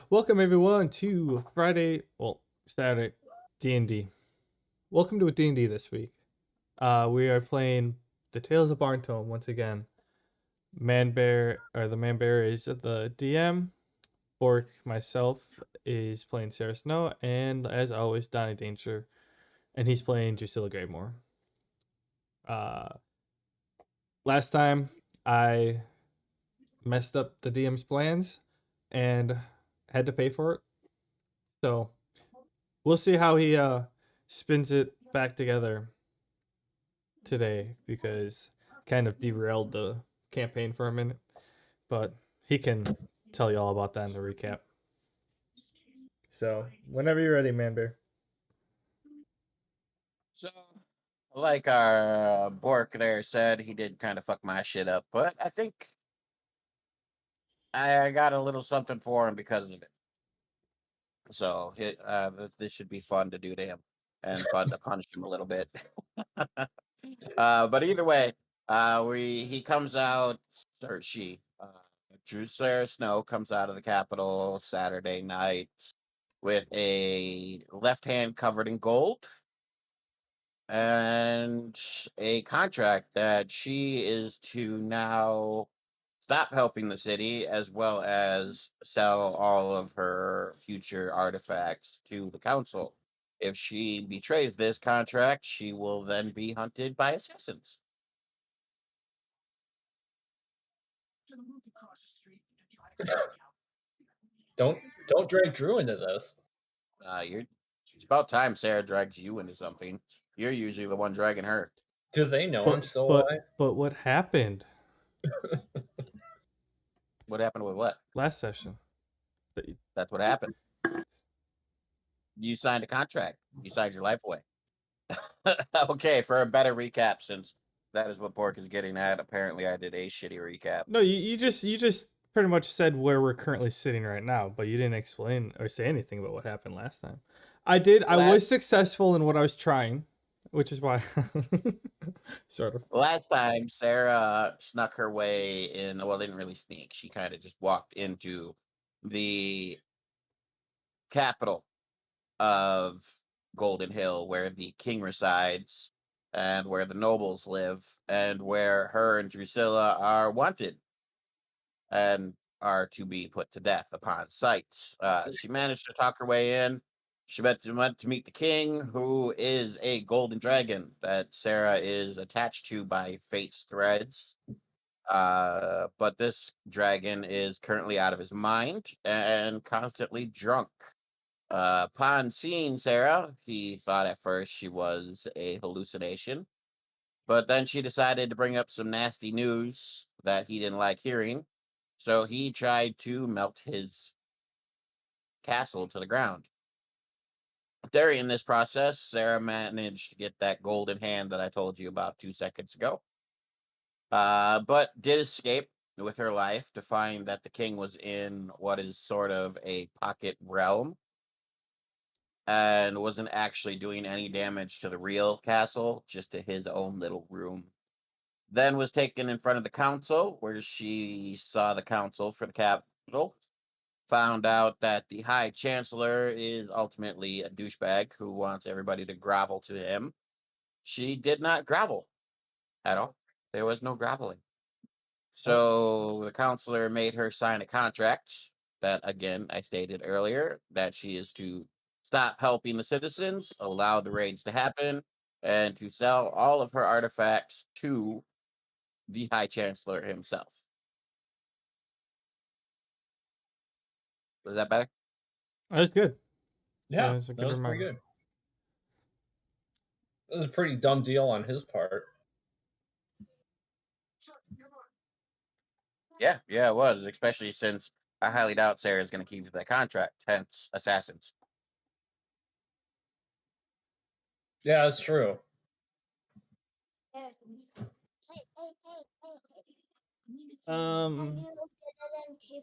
Welcome everyone to Saturday D&D. Welcome to a D&D this week. We are playing the Tales of Barntome once again. The Man Bear is the DM. Bork, myself, is playing Sarah Snow, and as always, Donnie Danger, and he's playing Drusilla Greymore. Uh, Last time I messed up the DM's plans and had to pay for it, so we'll see how he spins it back together today because kind of derailed the campaign for a minute. But he can tell you all about that in the recap. So whenever you're ready, Man Bear. So, like our Bork there said, he did kind of fuck my shit up, but I think I got a little something for him because of it. So, this should be fun to do to him and fun to punish him a little bit. But either way, he comes out, or she, Drew Sarah Snow comes out of the Capitol Saturday night with a left hand covered in gold and a contract that she is to now stop helping the city as well as sell all of her future artifacts to the council. If she betrays this contract, she will then be hunted by assassins. Don't drag Drew into this. It's about time Sarah drags you into something. You're usually the one dragging her. Do they know I'm still alive? But what happened What happened with what? last session? That's what happened. You signed a contract. You signed your life away. Okay, for a better recap, since that is what Pork is getting at. Apparently, I did a shitty recap. No, you just pretty much said where we're currently sitting right now, but you didn't explain or say anything about what happened last time. I was successful in what I was trying, which is why sort of. Last time, Sarah snuck her way in. Well, didn't really sneak. She kind of just walked into the capital of Golden Hill, where the king resides, and where the nobles live, and where her and Drusilla are wanted and are to be put to death upon sight. She managed to talk her way in. She went to meet the king, who is a golden dragon that Sarah is attached to by fate's threads. But this dragon is currently out of his mind and constantly drunk. Upon seeing Sarah, he thought at first she was a hallucination, but then she decided to bring up some nasty news that he didn't like hearing. So he tried to melt his castle to the ground. During this process, Sarah managed to get that golden hand that I told you about 2 seconds ago, but did escape with her life to find that the king was in what is sort of a pocket realm and wasn't actually doing any damage to the real castle, just to his own little room. Then was taken in front of the council, where she saw the council for the capital, found out that the High Chancellor is ultimately a douchebag who wants everybody to grovel to him. She did not grovel at all. There was no groveling. So the counselor made her sign a contract that, again, I stated earlier, that she is to stop helping the citizens, allow the raids to happen, and to sell all of her artifacts to the High Chancellor himself. Was that better? That's good. Yeah, That's a that good was reminder. pretty good. That was a pretty dumb deal on his part. Yeah, it was, especially since I highly doubt Sarah's going to keep that contract, hence assassins. Yeah, that's true.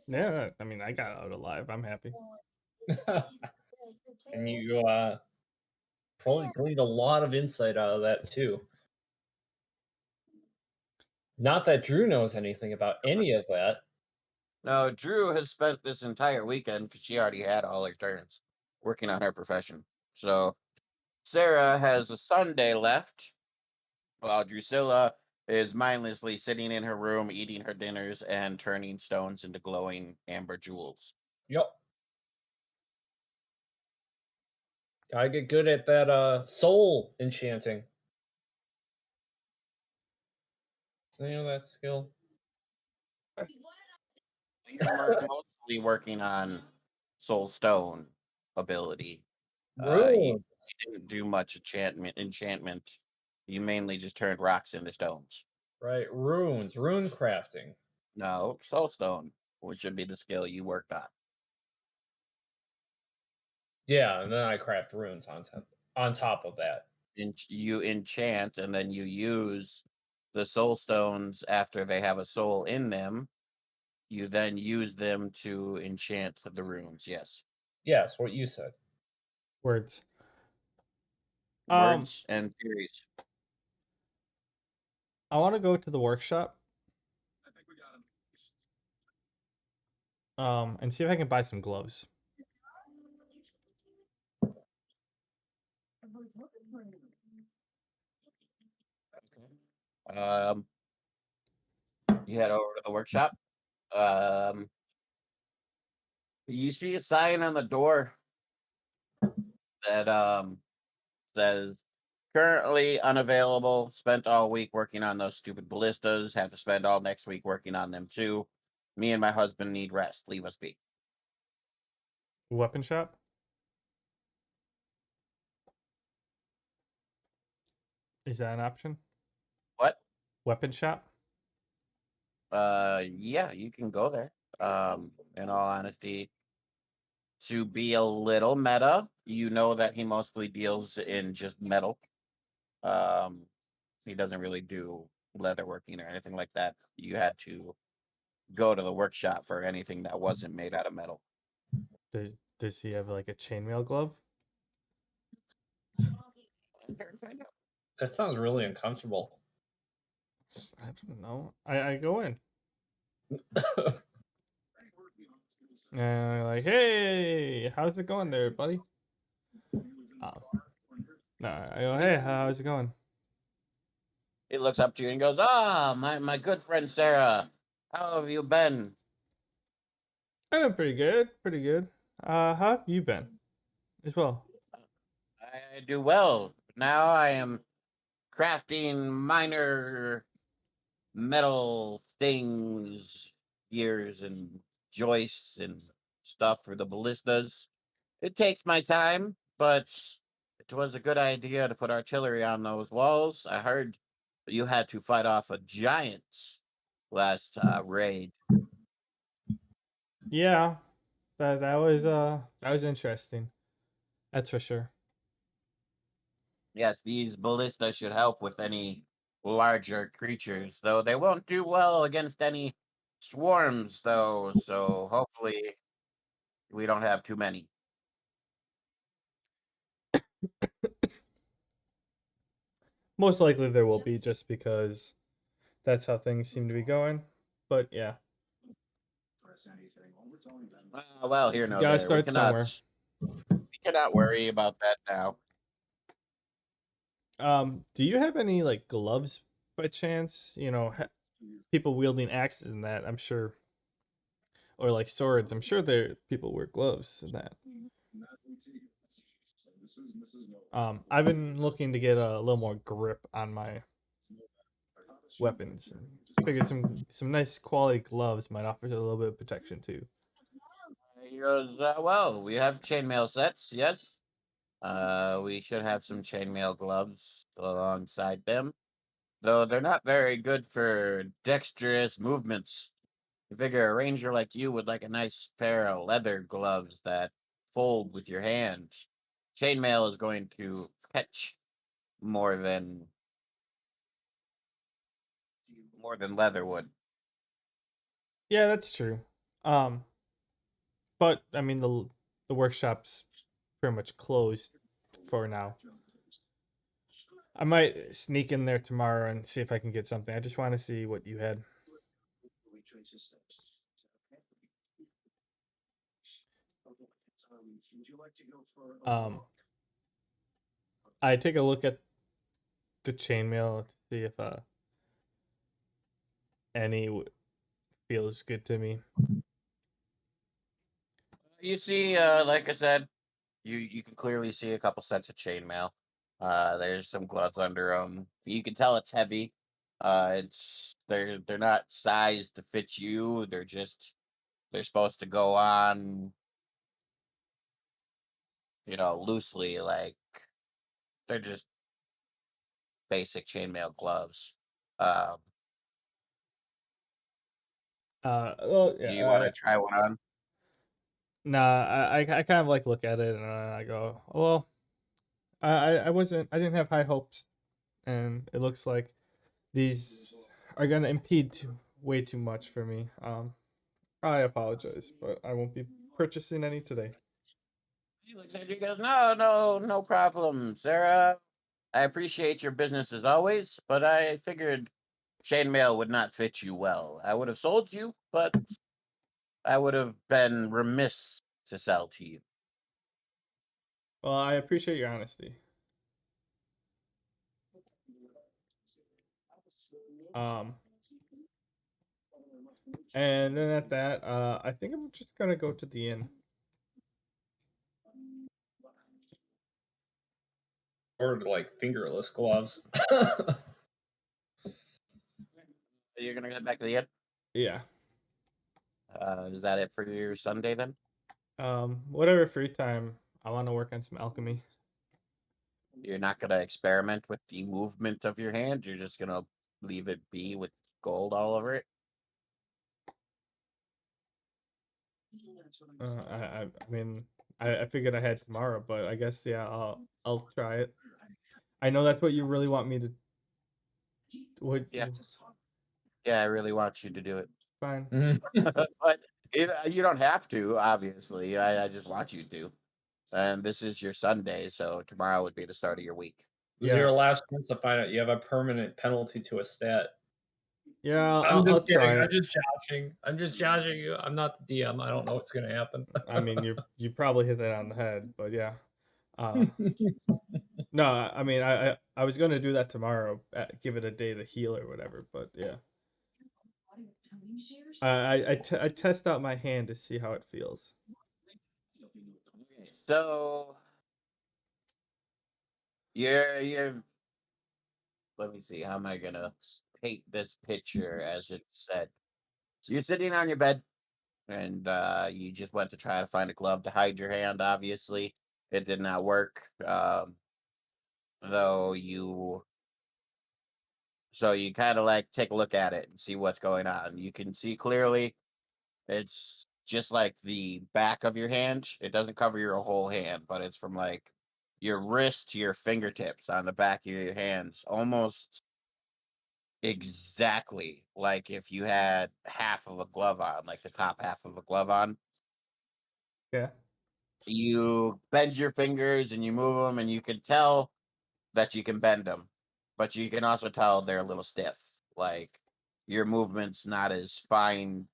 Yeah, I mean, I got out alive. I'm happy. And you probably gleaned a lot of insight out of that too. Not that Drew knows anything about any of that. No, Drew has spent this entire weekend because she already had all her turns working on her profession. So Sarah has a Sunday left, while Drusilla is mindlessly sitting in her room, eating her dinners and turning stones into glowing amber jewels. Yep. Gotta get good at that soul enchanting. What's the name of that skill? You're mostly working on soul stone ability. You Rune. didn't do much enchantment. You mainly just turned rocks into stones. Right, runes, rune crafting. No, soul stone, which should be the skill you worked on. Yeah, and then I craft runes on top of that. You enchant and then you use the soul stones after they have a soul in them. You then use them to enchant the runes. Yes. Yes, what you said. Words. Words and theories. I want to go to the workshop. And see if I can buy some gloves. Um, you head over to the workshop. Um, you see a sign on the door that says currently unavailable. Spent all week working on those stupid ballistas. Have to spend all next week working on them too. Me and my husband need rest. Leave us be. Weapon shop. Is that an option? What? Weapon shop. Yeah, you can go there. In all honesty, to be a little meta, you know that he mostly deals in just metal. Um, he doesn't really do leather working or anything like that. You had to go to the workshop for anything that wasn't made out of metal. Does he have like a chainmail glove? That sounds really uncomfortable. I don't know. I go in and I'm like, hey, how's it going there, buddy? Oh, no, I go, hey, how's it going? He looks up to you and goes, "Ah, my good friend Sarah, how have you been?" I've been pretty good, pretty good. How have you been as well? I do well. Now I am crafting minor metal things, gears and joists and stuff for the ballistas. It takes my time, but it was a good idea to put artillery on those walls. I heard you had to fight off a giant last raid. Yeah, that was interesting. That's for sure. Yes, these ballistas should help with any larger creatures, though they won't do well against any swarms, though. So hopefully we don't have too many. Most likely there will be just because that's how things seem to be going. But yeah, Well, here, no, gotta there. start somewhere. We cannot worry about that now. Do you have any like gloves by chance? People wielding axes and that. I'm sure, or like swords. I'm sure there people wear gloves and that. I've been looking to get a little more grip on my weapons. Figured some nice quality gloves might offer a little bit of protection too. He goes, well, we have chainmail sets, yes. We should have some chainmail gloves alongside them, though they're not very good for dexterous movements. You figure a ranger like you would like a nice pair of leather gloves that fold with your hands. Chainmail is going to catch more than leather would. Yeah, that's true. Um, but I mean the workshop's pretty much closed for now. I might sneak in there tomorrow and see if I can get something. I just want to see what you had. I take a look at the chainmail to see if any feels good to me. You see, like I said, you can clearly see a couple sets of chainmail. There's some gloves under them. You can tell it's heavy. They're not sized to fit you. They're supposed to go on, loosely. Like they're just basic chainmail gloves. Um, Well, do you want to try one on? nah, I kind of like look at it and I go, well, I didn't have high hopes, and it looks like these are gonna impede way too much for me. I apologize, but I won't be purchasing any today. He looks at you and goes, no problem, Sarah. I appreciate your business as always, but I figured chainmail would not fit you well. I would have sold you, but I would have been remiss to sell to you. Well, I appreciate your honesty. Um, and then at that, I think I'm just gonna go to the inn. Or like fingerless gloves. You're gonna head back to the inn. Yeah. Is that it for your Sunday then? Whatever free time, I want to work on some alchemy. You're not gonna experiment with the movement of your hand. You're just gonna leave it be with gold all over it. I mean, I figured I had tomorrow, but I guess yeah, I'll try it. I know that's what you really want me to. What? Yeah, yeah. I really want you to do it, Fine. but you don't have to. Obviously, I just want you to. And this is your Sunday, so tomorrow would be the start of your week. This is Yeah. your last chance to find out you have a permanent penalty to a stat. Yeah, I'm just I'll kidding. try I'm it. just joshing. I'm just joshing you. I'm not the DM. I don't know what's gonna happen. I mean, you probably hit that on the head, but yeah. Uh, no, I mean, I was gonna do that tomorrow, give it a day to heal or whatever, but yeah. I test out my hand to see how it feels. Okay, so you're. Let me see. How am I gonna paint this picture as it's said? You're sitting on your bed, and you just went to try to find a glove to hide your hand. Obviously, it did not work. Though you, so you kind of like take a look at it and see what's going on. You can see clearly it's just like the back of your hand. It doesn't cover your whole hand, but it's from like your wrist to your fingertips on the back of your hands, almost exactly like if you had half of a glove on, like the top half of a glove on. Yeah. You bend your fingers and you move them, and you can tell that you can bend them, but you can also tell they're a little stiff. Like your movement's not as fine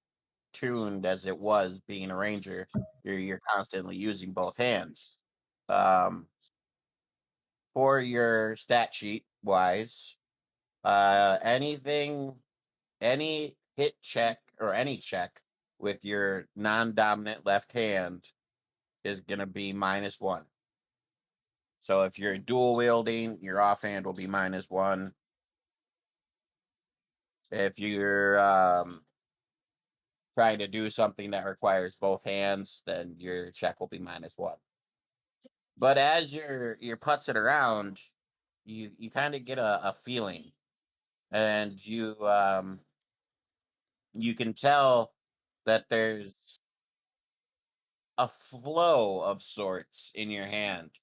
tuned as it was being a ranger. You're constantly using both hands. Um, for your stat sheet wise, any hit check or any check with your non-dominant left hand is gonna be -1. So if you're dual wielding, your offhand will be -1. If you're trying to do something that requires both hands, then your check will be -1. But as you're putzing around, you kind of get a feeling, and you can tell that there's a flow of sorts in your hand,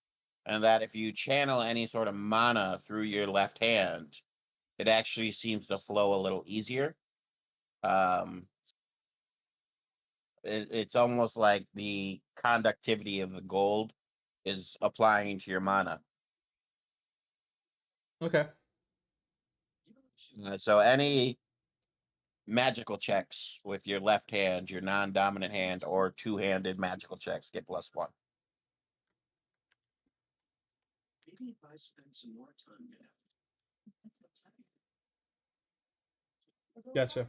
and that if you channel any sort of mana through your left hand, it actually seems to flow a little easier. Um, it's almost like the conductivity of the gold is applying to your mana. Okay. So any magical checks with your left hand, your non-dominant hand, or two-handed magical checks get +1. Gotcha.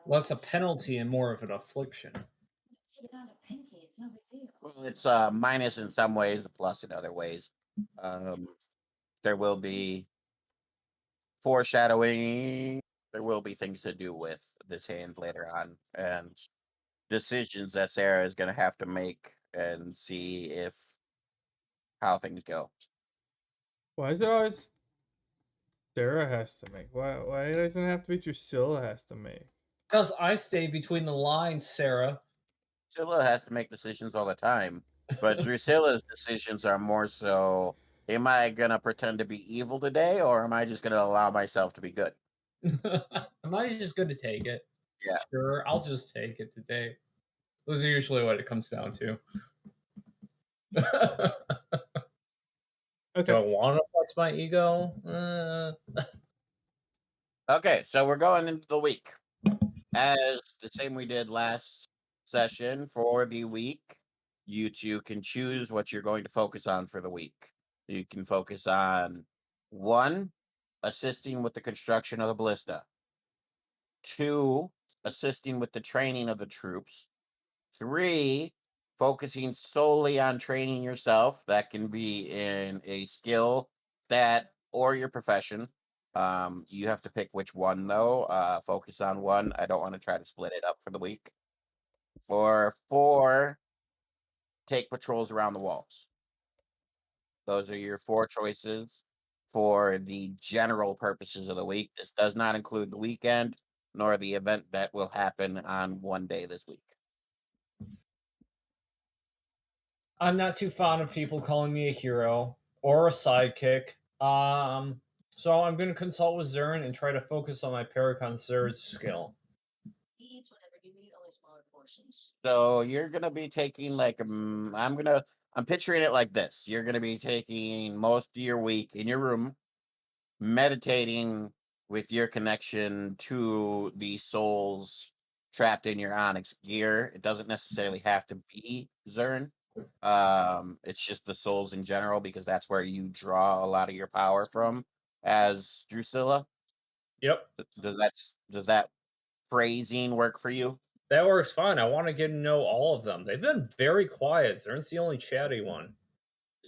Less a penalty and more of an affliction. Well, it's minus in some ways, a plus in other ways. There will be foreshadowing. There will be things to do with this hand later on, and decisions that Sarah is going to have to make and see if how things go. Why is it always Sarah has to make? Why doesn't it have to be Drusilla has to make? Because I stay between the lines, Sarah. Drusilla has to make decisions all the time, but Drusilla's decisions are more so: am I going to pretend to be evil today, or am I just going to allow myself to be good? Am I just going to take it? Yeah. Sure, I'll just take it today. Those are usually what it comes down to. Okay. Do I want to flex my ego? Okay, so we're going into the week. As the same we did last session for the week, you two can choose what you're going to focus on for the week. You can focus on 1, assisting with the construction of the ballista, 2, assisting with the training of the troops, 3, focusing solely on training yourself. That can be in a skill, stat, or your profession. You have to pick which one though. Focus on one. I don't want to try to split it up for the week. Or 4, take patrols around the walls. Those are your 4 choices for the general purposes of the week. This does not include the weekend nor the event that will happen on one day this week. I'm not too fond of people calling me a hero or a sidekick. So I'm going to consult with Zern and try to focus on my Paracon Surge skill. So you're gonna be taking like I'm picturing it like this. You're gonna be taking most of your week in your room, meditating with your connection to the souls trapped in your Onyx gear. It doesn't necessarily have to be Zern. It's just the souls in general because that's where you draw a lot of your power from as Drusilla. Yep, Does that phrasing work for you? that works fine. I want to get to know all of them. They've been very quiet. Zern's the only chatty one.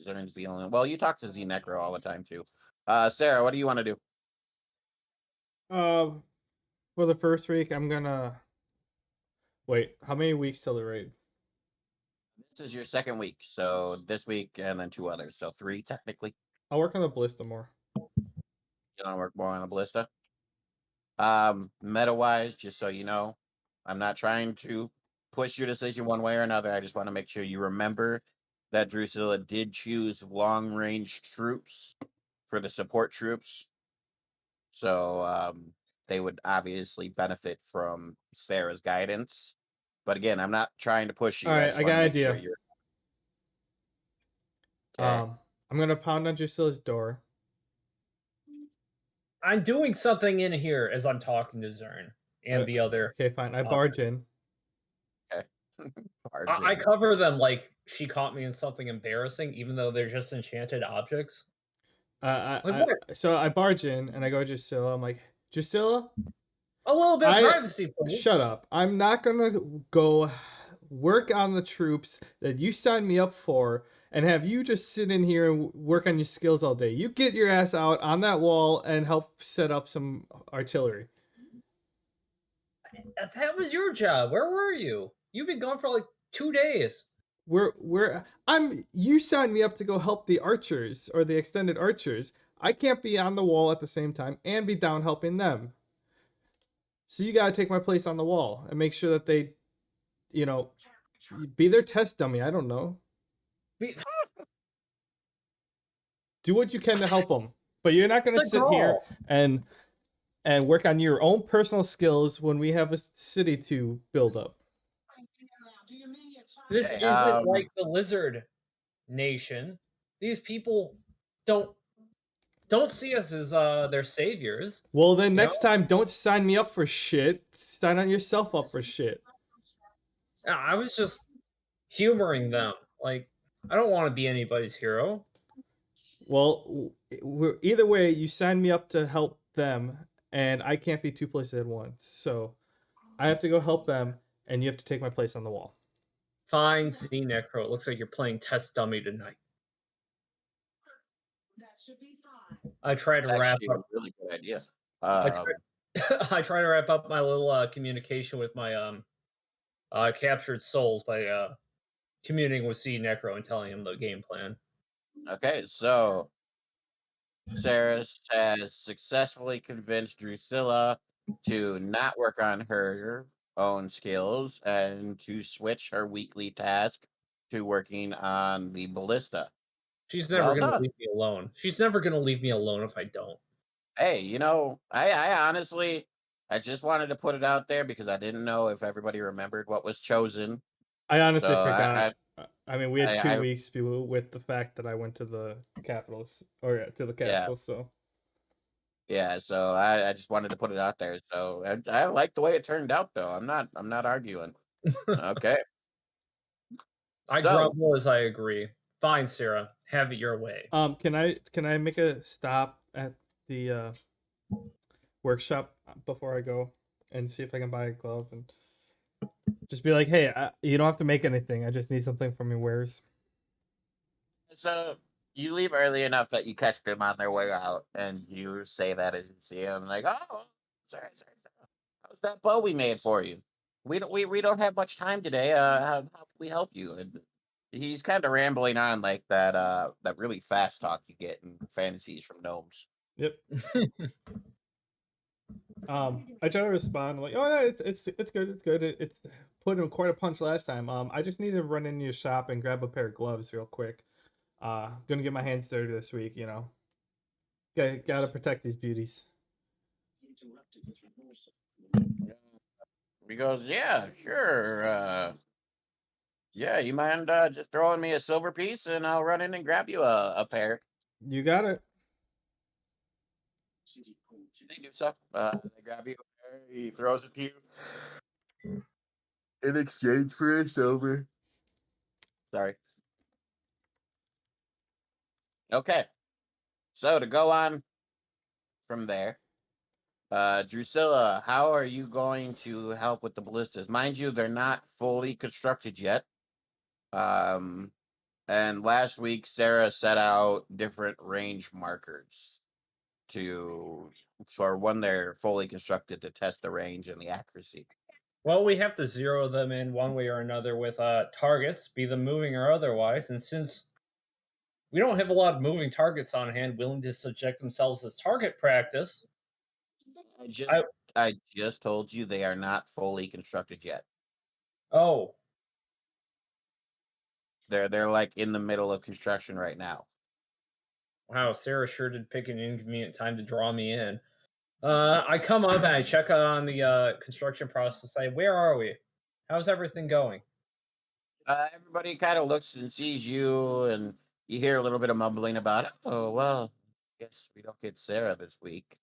Zern's the only. Well, you talk to Z Necro all the time too. Sarah, what do you want to do? Uh, for the first week, I'm gonna wait. How many weeks till the raid? This is your second week, so this week and then 2 others, so 3 technically. I'll work on the ballista more. You want to work more on a ballista? Meta wise, just so you know, I'm not trying to push your decision one way or another. I just want to make sure you remember that Drusilla did choose long range troops for the support troops. So they would obviously benefit from Sarah's guidance. But again, I'm not trying to push you. All I right, just I want got to an make sure idea. you're okay. I'm gonna pound on Drusilla's door. I'm doing something in here as I'm talking to Zern and the other. Okay, fine. I barge in. Okay. I RJ. cover them like she caught me in something embarrassing, even though they're just enchanted objects. Like what? So I barge in and I go to Drusilla. I'm like, Drusilla, A little bit of privacy, please. shut up. I'm not gonna go work on the troops that you signed me up for and have you just sit in here and work on your skills all day. You get your ass out on that wall and help set up some artillery. That was your job. Where were you? You've been gone for like 2 days. You signed me up to go help the archers or the extended archers. I can't be on the wall at the same time and be down helping them. So you gotta take my place on the wall and make sure that they, be their test dummy. I don't know. Do what you can to help them, but you're not gonna sit here and work on your own personal skills when we have a city to build up. This Okay, isn't like the lizard nation. These people don't don't see us as their saviors. Well, then You next time, don't sign me up for shit. Sign on yourself up for shit. I was just humoring them. Like, I don't want to be anybody's hero. Well, either way, you signed me up to help them, and I can't be two places at once. So I have to go help them, and you have to take my place on the wall. Fine, Z Necro. It looks like you're playing test dummy tonight. I try It's to wrap actually a up. really good idea. I try, I try to wrap up my little communication with my captured souls by communing with Z Necro and telling him the game plan. Okay, so Sarah has successfully convinced Drusilla to not work on her own skills and to switch her weekly task to working on the ballista. She's never Well gonna done. leave me alone. She's never gonna leave me alone if I don't. Hey, I honestly, I just wanted to put it out there because I didn't know if everybody remembered what was chosen. I honestly So forgot. I mean, we had I 2 weeks with the fact that I went to the capitals or to the yeah, castle. So yeah. So I just wanted to put it out there. So I like the way it turned out, though. I'm not arguing. Okay. I So grumble as I agree. Fine, Sarah, have it your way. can I make a stop at the workshop before I go and see if I can buy a glove and just be like, hey, you don't have to make anything. I just need something from your wares. so you leave early enough that you catch them on their way out, and you say that as you see them, like, oh, sorry. How's that bow we made for you? We don't have much time today. How can we help you? And he's kind of rambling on like that really fast talk you get in fantasies from gnomes. Yep. I try to respond like, oh yeah, it's good, it's good. It's put in quite a punch last time. I just need to run into your shop and grab a pair of gloves real quick. Gonna get my hands dirty this week. Gotta protect these beauties. He goes, yeah, sure. Yeah, you mind just throwing me a silver piece, and I'll run in and grab you a pair. You got it. They do so. They grab you a pair. He throws it to you in exchange for a silver. Sorry. Okay. So to go on from there, Drusilla, how are you going to help with the ballistas? Mind you, they're not fully constructed yet. Um, and last week, Sarah set out different range markers to for when they're fully constructed to test the range and the accuracy. Well, we have to zero them in one way or another with targets, be them moving or otherwise. And since we don't have a lot of moving targets on hand willing to subject themselves as target practice, I just I I just told you they are not fully constructed yet. oh They're like in the middle of construction right now. wow, Sarah sure did pick an inconvenient time to draw me in. I come up and I check on the construction process. Say, where are we? How's everything going? Everybody kind of looks and sees you, and you hear a little bit of mumbling about it. Oh, well, guess we don't get Sarah this week.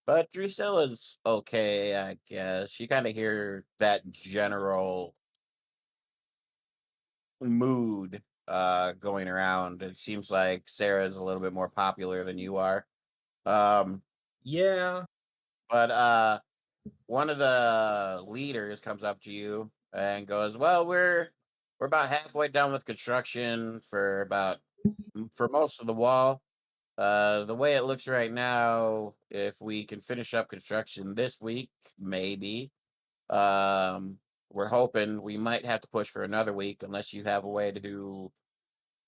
But Drusilla's okay, I guess. You kind of hear that general mood going around. It seems like Sarah's a little bit more popular than you are. Um, Yeah. but one of the leaders comes up to you and goes, "Well, we're about halfway done with construction for most of the wall. The way it looks right now, if we can finish up construction this week, maybe. Um, we're hoping we might have to push for another week unless you have a way to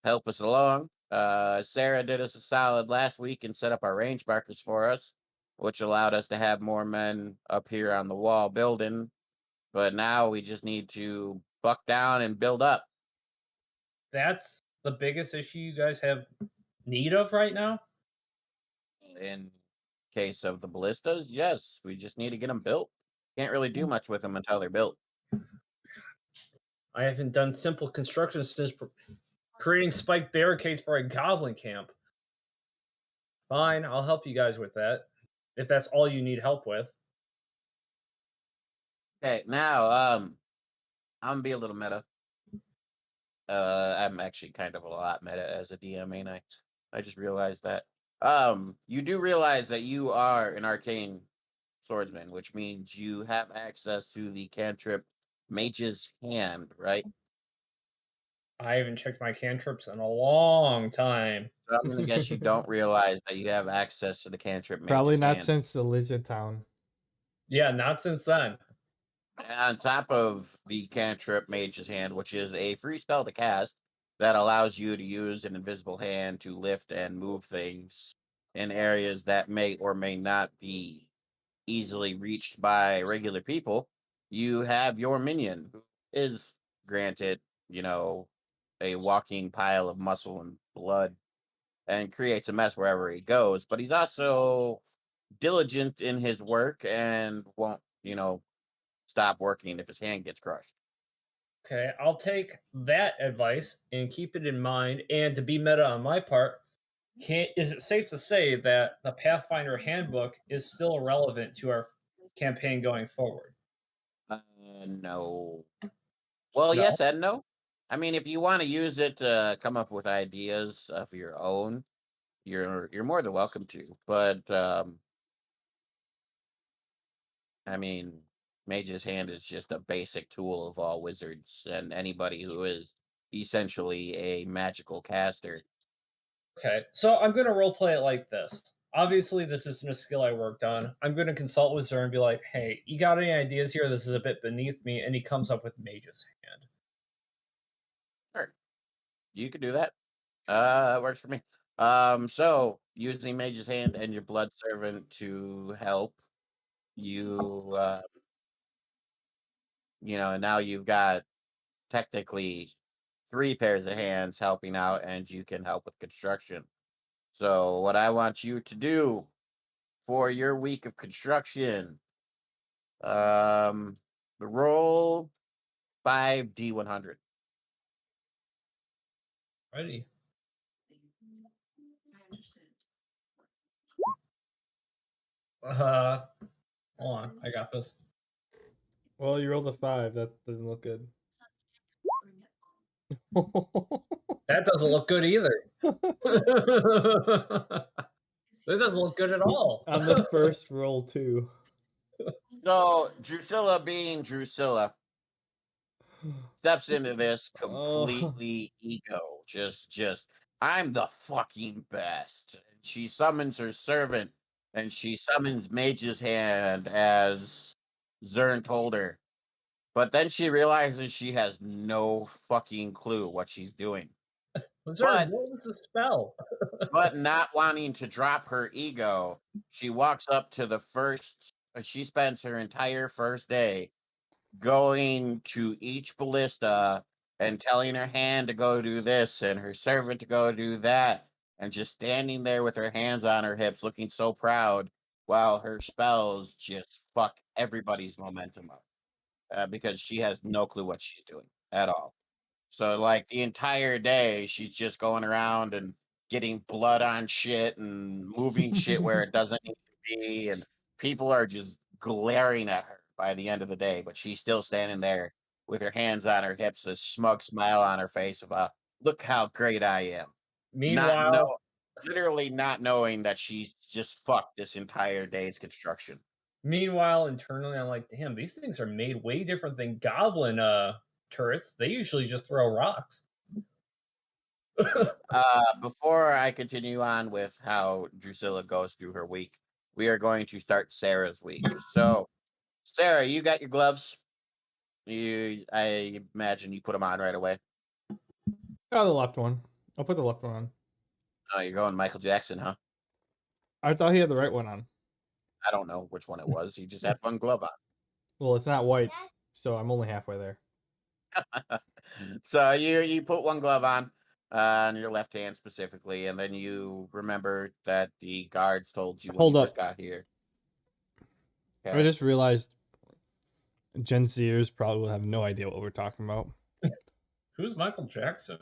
help us along. Sarah did us a solid last week and set up our range markers for us, which allowed us to have more men up here on the wall building. But now we just need to buck down and build up. That's the biggest issue you guys have need of right now? In case of the ballistas, yes, we just need to get them built. Can't really do much with them until they're built. I haven't done simple construction since creating spiked barricades for a goblin camp. Fine, I'll help you guys with that. If that's all you need help with. Okay, now I'm gonna be a little meta. I'm actually kind of a lot meta as a DM, ain't I? I just realized that. You do realize that you are an arcane swordsman, which means you have access to the cantrip Mage's Hand, right? I haven't checked my cantrips in a long time. So I'm gonna guess you don't realize that you have access to the cantrip Probably Mage's not Hand. since the Lizard Town. Yeah, not since then. On top of the cantrip Mage's Hand, which is a free spell to cast that allows you to use an invisible hand to lift and move things in areas that may or may not be easily reached by regular people, you have your minion who is granted, a walking pile of muscle and blood and creates a mess wherever he goes, but he's also diligent in his work and won't, stop working if his hand gets crushed. Okay, I'll take that advice and keep it in mind. And to be meta on my part, is it safe to say that the Pathfinder handbook is still relevant to our campaign going forward? No. Well, No. yes and no. I mean, if you want to use it to come up with ideas of your own, you're more than welcome to. But I mean, Mage's Hand is just a basic tool of all wizards and anybody who is essentially a magical caster. Okay, so I'm going to roleplay it like this. Obviously, this isn't a skill I worked on. I'm going to consult with Zer and be like, hey, you got any ideas here? This is a bit beneath me. And he comes up with Mage's Hand. Sure, you could do that. It works for me. So using Mage's Hand and your Blood Servant to help you, and now you've got technically three pairs of hands helping out, and you can help with construction. So what I want you to do for your week of construction, um, roll 5d100. Ready? Uh, Hold on. I got this. Well, you rolled a 5. That doesn't look good. That doesn't look good either. This doesn't look good at all. On the first roll, too. So Drusilla, being Drusilla, steps into this Oh. completely ego. Just I'm the fucking best. And she summons her servant, and she summons Mage's Hand as Zern told her. But then she realizes she has no fucking clue what she's doing. Zern, what was the spell? But not wanting to drop her ego, she walks up to the first. She spends her entire first day going to each ballista and telling her hand to go do this and her servant to go do that, and just standing there with her hands on her hips, looking so proud, while her spells just fuck everybody's momentum up because she has no clue what she's doing at all. So like the entire day, she's just going around and getting blood on shit and moving shit where it doesn't need to be, and people are just glaring at her by the end of the day. But she's still standing there with her hands on her hips, a smug smile on her face about, "Look how great I am." Not know, Meanwhile, literally not knowing that she's just fucked this entire day's construction. internally, I'm like, damn, these things are made way different than goblin turrets. They usually just throw rocks. Before I continue on with how Drusilla goes through her week, we are going to start Sarah's week. So, Sarah, you got your gloves. I imagine you put them on right away. Oh, the left one. I'll put the left one on. Oh, you're going Michael Jackson, huh? I thought he had the right one on. I don't know which one it was. He just had one glove Well, it's not whites, so I'm only halfway there. on. So you put one glove on your left hand specifically, and then you remember that the guards told you when Hold you up. first got here. I just realized Gen Zers probably will have no idea what we're talking about. Who's Michael Jackson?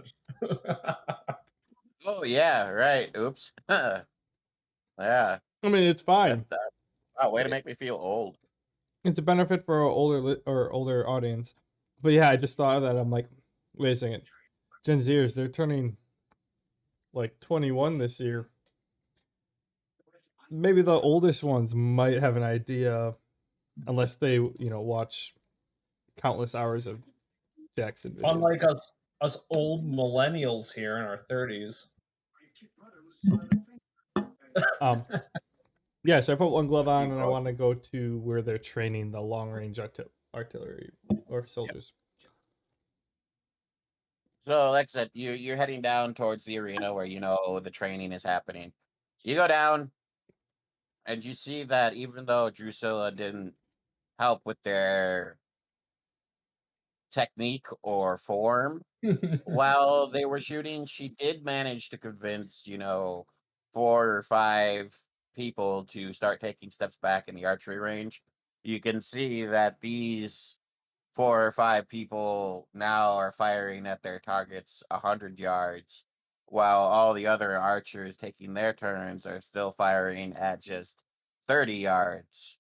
Oh yeah, right. Oops. Yeah. I mean, it's fine. Wow, way to make me feel old. It's a benefit for an older audience. But yeah, I just thought of that. I'm like, wait a second. Gen Zers, they're turning like 21 this year. Maybe the oldest ones might have an idea, unless they watch countless hours of Jackson videos. Unlike us old millennials here in our 30s. Yeah, so I put one glove on and I want to go to where they're training the long range artillery or soldiers. So, like I said, you're heading down towards the arena where the training is happening. You go down, and you see that even though Drusilla didn't help with their technique or form while they were shooting, she did manage to convince 4 or 5 people to start taking steps back in the archery range. You can see that these 4 or 5 people now are firing at their targets 100 yards, while all the other archers taking their turns are still firing at just 30 yards.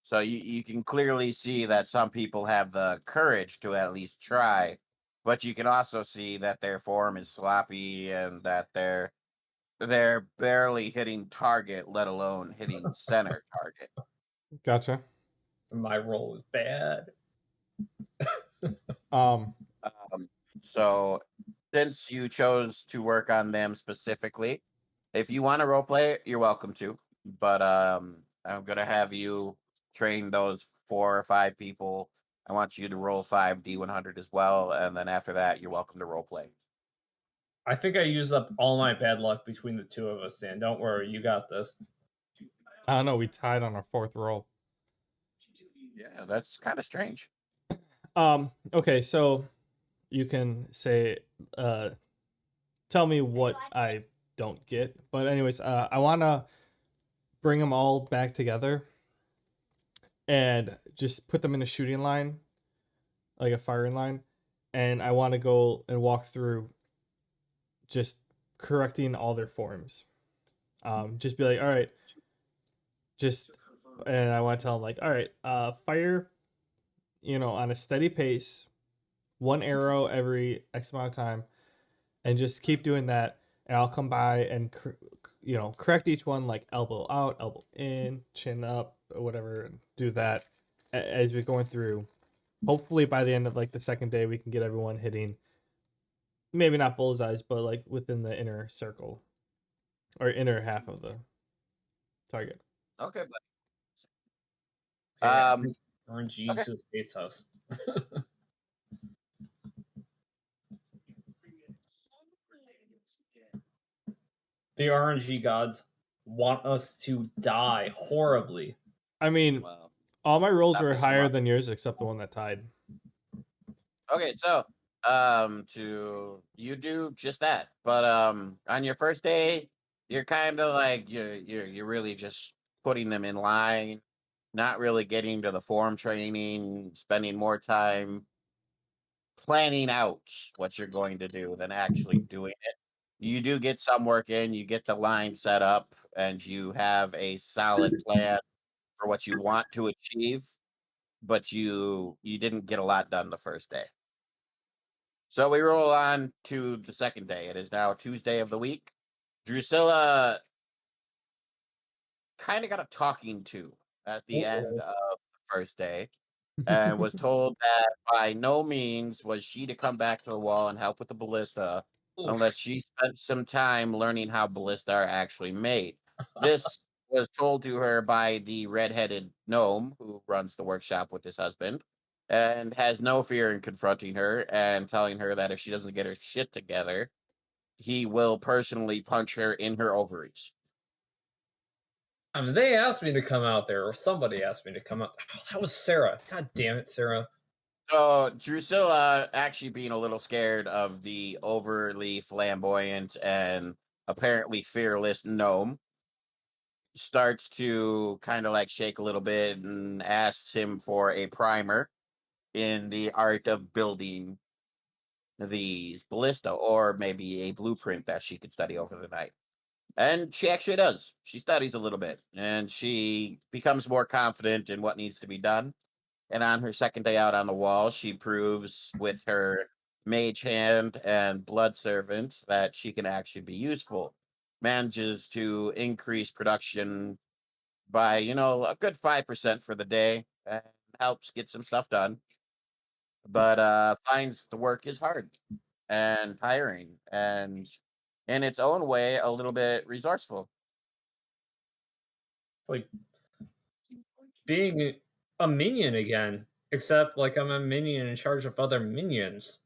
So you can clearly see that some people have the courage to at least try, but you can also see that their form is sloppy and that they're barely hitting target, let alone hitting center target. Gotcha. My role was bad. Um, Um, so since you chose to work on them specifically, if you want to role play it, you're welcome to. But I'm gonna have you train those 4 or 5 people. I want you to roll 5d100 as well, and then after that, you're welcome to role play. I think I used up all my bad luck between the two of us, Dan. Don't worry, you got this. I don't know. We tied on our fourth roll. Yeah, that's kind of strange. Okay, so you can say, tell me what I don't get. But anyways, I want to bring them all back together and just put them in a shooting line, like a firing line, and I want to go and walk through just correcting all their forms. Just be like, all right, and I want to tell them like, all right, fire, on a steady pace, one arrow every X amount of time, and just keep doing that. And I'll come by and correct each one, like elbow out, elbow in, chin up, or whatever, and do that as we're going through. Hopefully by the end of like the second day, we can get everyone hitting, maybe not bullseyes, but like within the inner circle or inner half of the target. Okay, Okay, um, RNG okay. hates us. The RNG gods want us to die horribly. I mean, Well, all my rolls that were pisses them higher off. than yours except the one that tied. Okay, so to you do just that, but on your first day, you're kind of like you're really just putting them in line, not really getting to the form training, spending more time planning out what you're going to do than actually doing it. You do get some work in, you get the line set up, and you have a solid plan for what you want to achieve, but you didn't get a lot done the first day. So we roll on to the second day. It is now Tuesday of the week. Drusilla kind of got a talking to at the end Uh-oh. of the first day and was told that by no means was she to come back to the wall and help with the ballista Oof. unless she spent some time learning how ballista are actually made. This was told to her by the redheaded gnome who runs the workshop with his husband and has no fear in confronting her and telling her that if she doesn't get her shit together, he will personally punch her in her ovaries. I mean, they asked me to come out there, or somebody asked me to come out. Oh, that was Sarah. God damn it, Sarah. So Drusilla, actually being a little scared of the overly flamboyant and apparently fearless gnome, starts to kind of like shake a little bit and asks him for a primer in the art of building these ballista, or maybe a blueprint that she could study over the night. And she actually does. She studies a little bit and she becomes more confident in what needs to be done. And on her second day out on the wall, she proves with her mage hand and blood servant that she can actually be useful. Manages to increase production by, a good 5% for the day and helps get some stuff done. But finds the work is hard and tiring and in its own way a little bit resourceful. Like being a minion again, except like I'm a minion in charge of other minions.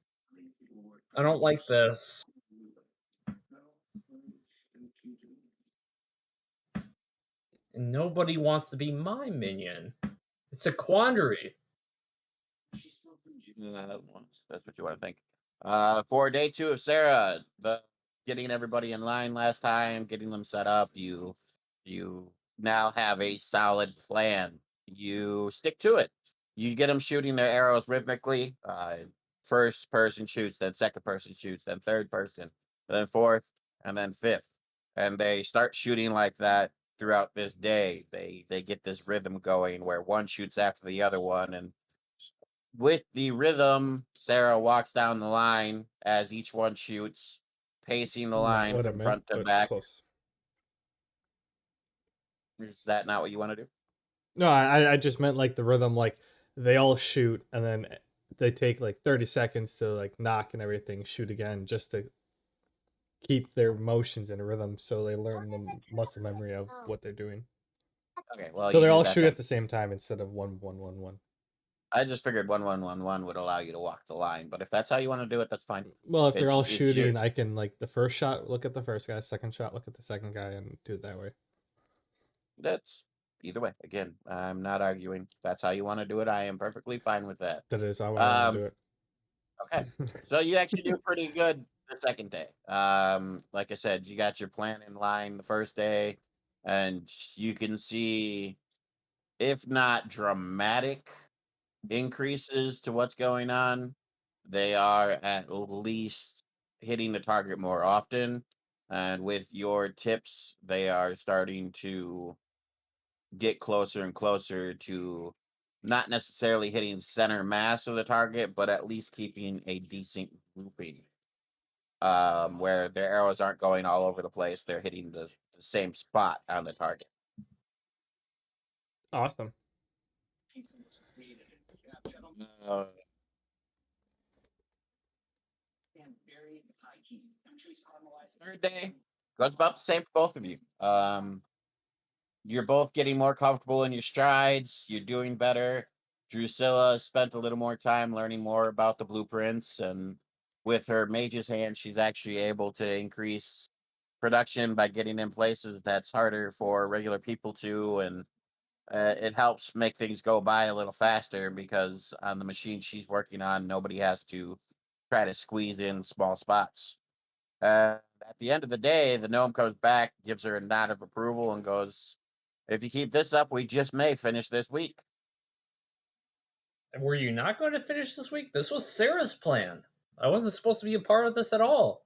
I don't like this. And nobody wants to be my minion. It's a quandary. That's what you want to think. For day two of Sarah, the getting everybody in line last time, getting them set up, you now have a solid plan. You stick to it. You get them shooting their arrows rhythmically. First person shoots, then second person shoots, then third person, then fourth, and then fifth. And they start shooting like that throughout this day. They get this rhythm going where one shoots after the other one, and with the rhythm, Sarah walks down the line as each one shoots, pacing the Not line what I from meant, front to but back. close. Is that not what you want to do? No, I just meant like the rhythm, like they all shoot and then they take like 30 seconds to like knock and everything, shoot again, just to keep their motions in a rhythm so they learn the muscle memory of what they're doing. Okay, well, So you they do all that shoot then. at the same time instead of 1-1-1-1. I just figured 1-1-1-1 would allow you to walk the line, but if that's how you want to do it, that's fine. Well, if they're all It's your shooting, I can like the first shot look at the first guy, second shot look at the second guy, and do it that way. that's either way. Again, I'm not arguing. If that's how you want to do it, I am perfectly fine with that. That is how I want to Um, do it. okay. So you actually do pretty good the second day. Like I said, you got your plan in line the first day, and you can see, if not dramatic increases to what's going on, they are at least hitting the target more often. And with your tips, they are starting to get closer and closer to not necessarily hitting center mass of the target, but at least keeping a decent grouping, where their arrows aren't going all over the place. They're hitting the same spot on the target. Awesome. Uh, Third day goes about the same for both of you. You're both getting more comfortable in your strides. You're doing better. Drusilla spent a little more time learning more about the blueprints, and with her mage's hand, she's actually able to increase production by getting in places that's harder for regular people to, and it helps make things go by a little faster because on the machine she's working on, nobody has to try to squeeze in small spots. At the end of the day, the gnome comes back, gives her a nod of approval, and goes, "If you keep this up, we just may finish this week." Were you not going to finish this week? This was Sarah's plan. I wasn't supposed to be a part of this at all.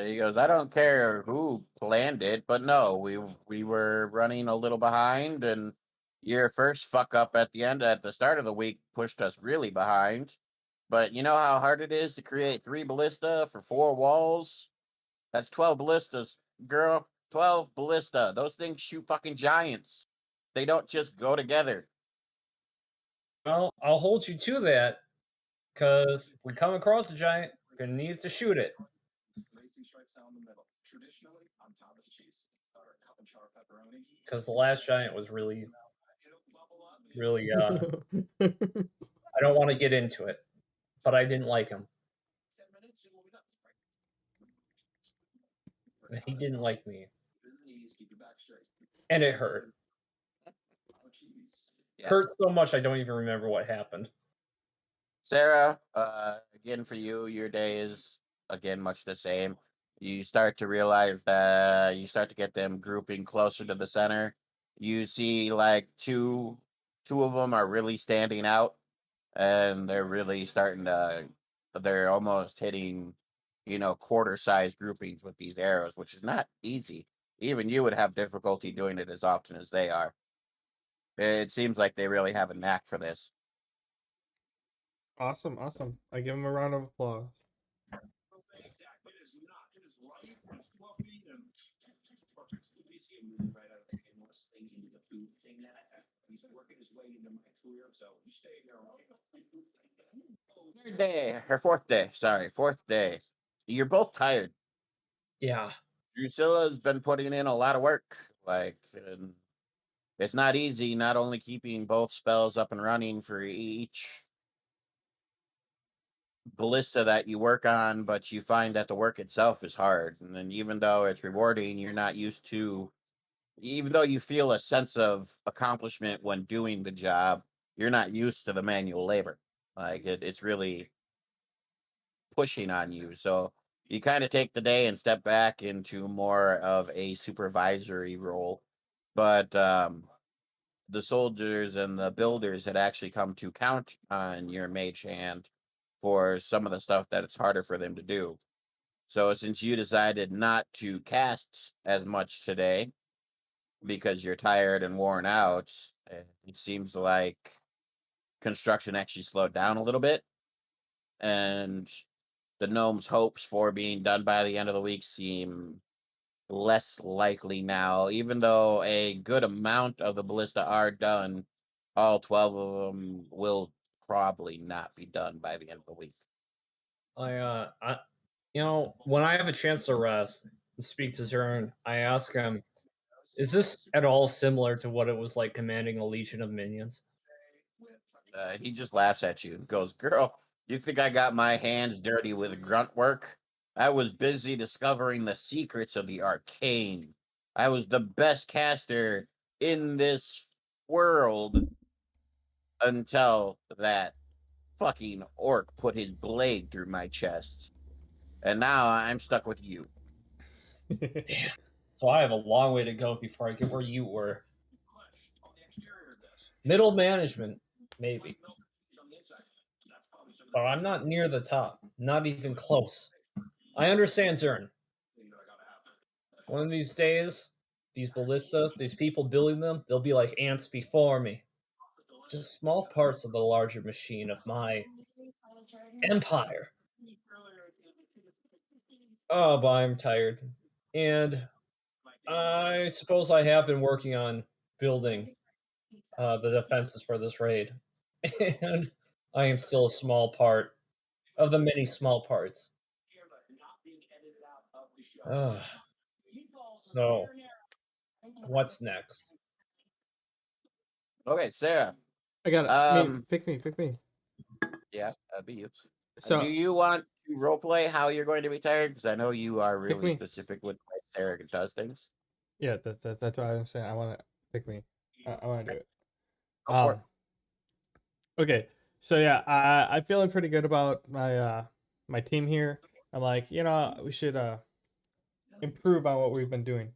He goes, "I don't care who planned it, but no, we were running a little behind, and your first fuck up at the start of the week pushed us really behind. But you know how hard it is to create 3 ballista for 4 walls? That's 12 ballistas, girl. 12 ballista. Those things shoot fucking giants. They don't just go together." Well, I'll hold you to that because if we come across a giant, we're going to need to shoot it. Because the last giant was really, really, I don't want to get into it, but I didn't like him. He didn't like me. And it hurt. Yes. Hurt so much I don't even remember what happened. Sarah, again for you, your day is again much the same. You start to realize that you start to get them grouping closer to the center. You see like two of them are really standing out, and they're really starting to, they're almost hitting, quarter-sized groupings with these arrows, which is not easy. Even you would have difficulty doing it as often as they are. It seems like they really have a knack for this. Awesome, awesome. I give him a round of applause. Third day, or fourth day, sorry, fourth day. You're both tired. Yeah. Drusilla's been putting in a lot of work. And it's not easy, not only keeping both spells up and running for each ballista that you work on, but you find that the work itself is hard. And then even though it's rewarding, you're not used to, even though you feel a sense of accomplishment when doing the job, you're not used to the manual labor. It's really pushing on you. So you kind of take the day and step back into more of a supervisory role. But the soldiers and the builders had actually come to count on your mage hand for some of the stuff that it's harder for them to do. So since you decided not to cast as much today because you're tired and worn out, it seems like construction actually slowed down a little bit. And the gnome's hopes for being done by the end of the week seem less likely now, even though a good amount of the ballista are done. All 12 of them will probably not be done by the end of the week. When I have a chance to rest and speak to Zern, I ask him, is this at all similar to what it was like commanding a legion of minions? He just laughs at you and goes, "Girl, you think I got my hands dirty with grunt work? I was busy discovering the secrets of the arcane. I was the best caster in this world until that fucking orc put his blade through my chest. And now I'm stuck with you." Damn. So I have a long way to go before I get where you were. Middle management, maybe. But I'm not near the top. Not even close. I understand, Zern. One of these days, these ballista, these people building them, they'll be like ants before me. Just small parts of the larger machine of my empire. Oh, but I'm tired. And I suppose I have been working on building the defenses for this raid. And I am still a small part of the many small parts. Ugh. So, what's next? Okay, Sarah. I got it. Pick me. Yeah, that'd be you. Do So you want to roleplay how you're going to be tired? Because I know you are pick really me. specific with the way Sarah does things. Yeah, that's what I'm saying. I want to pick me. I want to do it. Go for it. Okay. So yeah, I'm feeling pretty good about my team here. I'm like, we should improve on what we've been doing.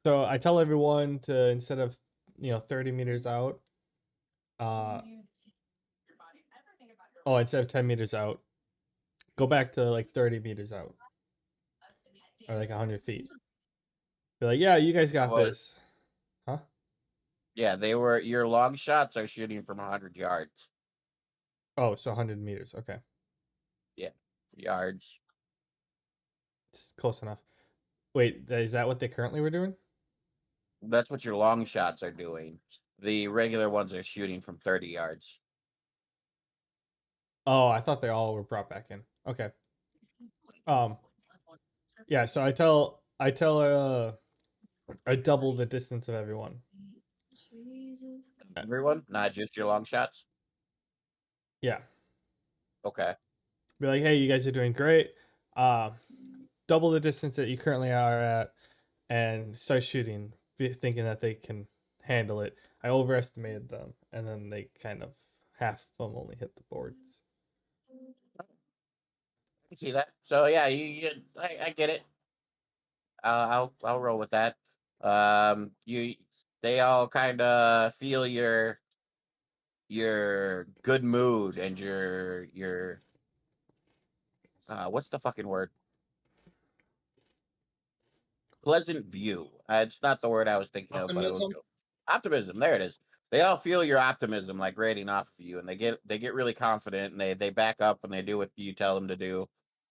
So I tell everyone to, instead of 30 meters out, instead of 10 meters out, go back to like 30 meters out, or like 100 feet. Be like, yeah, you guys got Well, this. Huh? Yeah, your long shots are shooting from 100 yards. Oh, so 100 meters. Okay. Yeah, yards. It's close enough. Wait, is that what they currently were doing? That's what your long shots are doing. The regular ones are shooting from 30 yards. Oh, I thought they all were brought back in. Okay. Yeah, so I double the distance of everyone. Everyone, not just your long shots. Yeah. Okay. Be like, hey, you guys are doing great. Double the distance that you currently are at, and start shooting, thinking that they can handle it. I overestimated them, and then they kind of half of them only hit the boards. I can see that. So yeah, I get it. I'll roll with that. They all kind of feel your good mood and your what's the fucking word? pleasant view. It's not the word I was thinking of, but it was Optimism. optimism. There it is. They all feel your optimism like radiating off of you, and they get really confident, and they back up and they do what you tell them to do.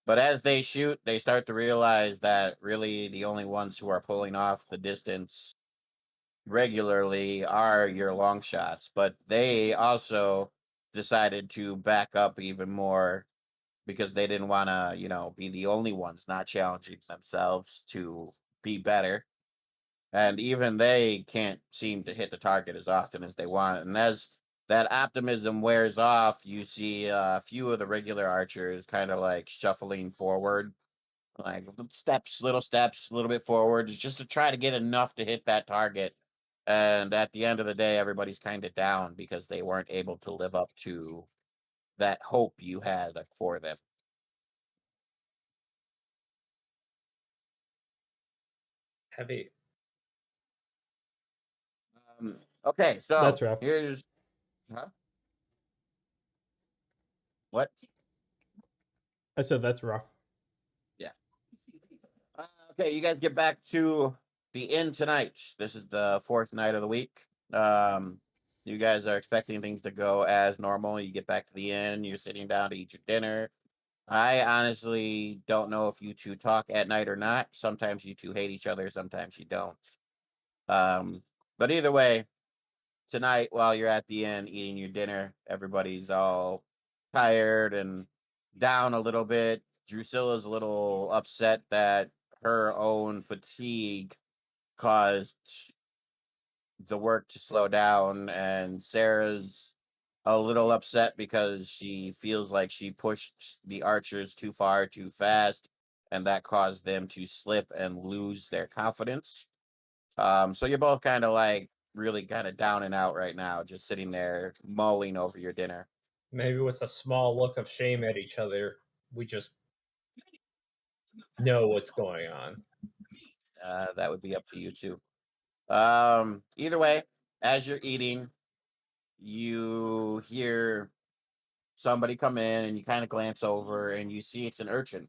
But as they shoot, they start to realize that really the only ones who are pulling off the distance regularly are your long shots. But they also decided to back up even more because they didn't want to, be the only ones not challenging themselves to be better. And even they can't seem to hit the target as often as they want. And as that optimism wears off, you see a few of the regular archers kind of like shuffling forward, like little steps, a little bit forward, just to try to get enough to hit that target. And at the end of the day, everybody's kind of down because they weren't able to live up to that hope you had for them. Heavy. Okay, so That's rough. here's huh? What? I said that's rough. Yeah. Okay, you guys get back to the inn tonight. This is the fourth night of the week. You guys are expecting things to go as normal. You get back to the inn. You're sitting down to eat your dinner. I honestly don't know if you two talk at night or not. Sometimes you two hate each other. Sometimes you don't. Um, but either way, tonight while you're at the inn eating your dinner, everybody's all tired and down a little bit. Drusilla's a little upset that her own fatigue caused the work to slow down, and Sarah's a little upset because she feels like she pushed the archers too far too fast, and that caused them to slip and lose their confidence. So you're both kind of like really kind of down and out right now, just sitting there mulling over your dinner. Maybe with a small look of shame at each other, we just know what's going on. That would be up to you too. Either way, as you're eating, you hear somebody come in, and you kind of glance over, and you see it's an urchin.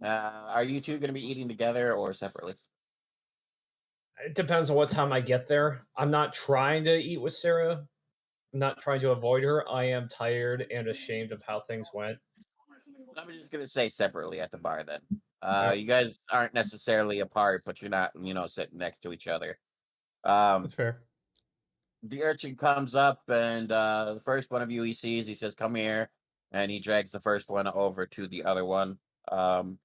Are you two going to be eating together or separately? It depends on what time I get there. I'm not trying to eat with Sarah. I'm not trying to avoid her. I am tired and ashamed of how things went. I'm just going to say separately at the bar then. All You guys aren't necessarily apart, but you're not, sitting next to each other. That's Um, fair. the urchin comes up, and the first one of you he sees, he says, "Come here," and he drags the first one over to the other one, um,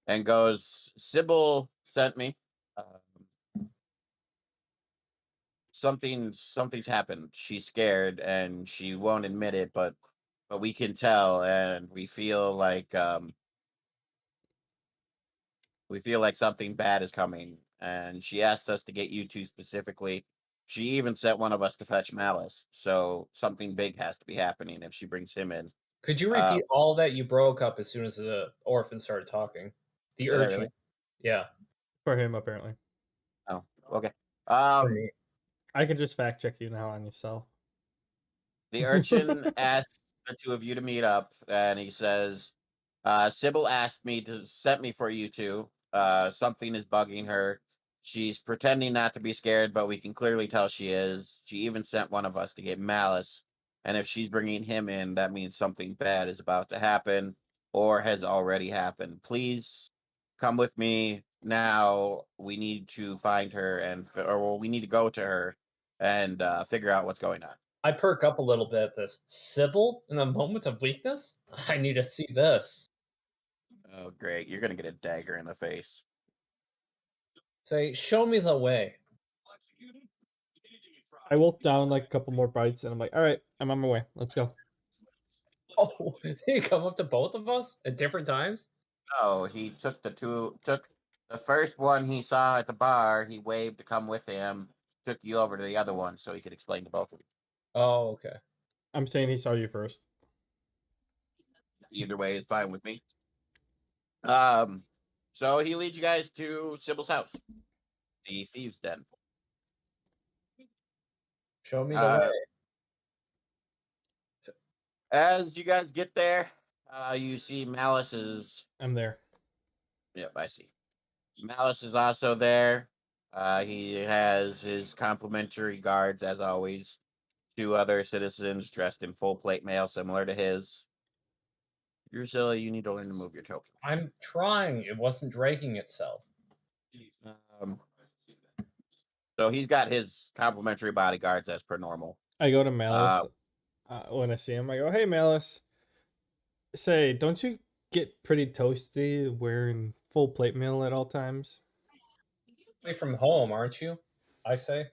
and goes, "Sybil sent me. Something's happened. She's scared, and she won't admit it, but we can tell, and we feel like something bad is coming, and she asked us to get you two specifically. She even sent one of us to fetch Malice, so something big has to be happening if she brings him in." Could you Uh, repeat all that? You broke up as soon as the orphan started talking. The did I urchin. really? Yeah, For him, apparently. Oh, okay. for me. I can just fact check you now on yourself. The urchin asks the two of you to meet up, and he says, Sybil asked me to sent me for you two. Something is bugging her. She's pretending not to be scared, but we can clearly tell she is. She even sent one of us to get Malice, and if she's bringing him in, that means something bad is about to happen or has already happened. Please come with me now. We need to find her, we need to go to her and figure out what's going on. I perk up a little bit at this. Sybil in a moment of weakness? I need to see this. Oh, great. You're going to get a dagger in the face. Say, show me the way. I wolf down like a couple more bites, and I'm like, all right, I'm on my way. Let's go. Oh, did he come up to both of us at different times? No, he took the first one he saw at the bar. He waved to come with him, took you over to the other one so he could explain to both of you. Oh, okay. I'm saying he saw you first. Either way is fine with me. Um, so he leads you guys to Sybil's house, the thieves' den. Show me the way. Uh, as you guys get there, you see Malice's. I'm there. Yep, I see. Malice is also there. He has his complimentary guards, as always. Two other citizens dressed in full plate mail, similar to his. Drusilla, you need to learn to move your token. I'm trying. It wasn't dragging itself. Um, so he's got his complimentary bodyguards as per normal. I go to Malice when I see him. I go, "Hey, Malice. Say, don't you get pretty toasty wearing full plate mail at all times?" Away from home, aren't you? I say.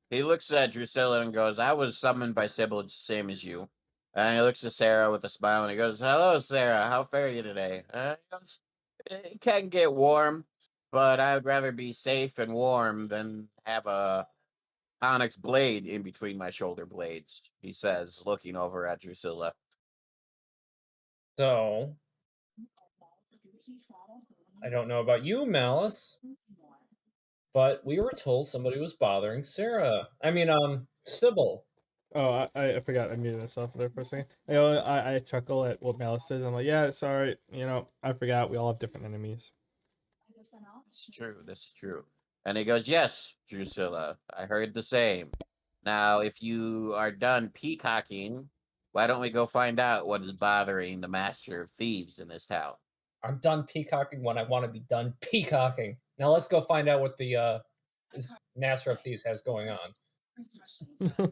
He looks at Drusilla and goes, I was summoned by Sybil, same as you. And he looks at Sarah with a smile and he goes, Hello, Sarah. How fare you today? He goes, It can get warm, but I would rather be safe and warm than have a onyx blade in between my shoulder blades, he says, looking over at Drusilla. So, I don't know about you, Malice, but we were told somebody was bothering Sarah. I mean, Sybil. Oh, I forgot I muted myself there for a second. I chuckle at what Malice says. I'm like, yeah, it's all right. I forgot we all have different enemies. It's true. This is true. And he goes, Yes, Drusilla, I heard the same. Now, if you are done peacocking, why don't we go find out what is bothering the master of thieves in this town? I'm done peacocking when I want to be done peacocking. Now let's go find out what the Master of Thieves has going on.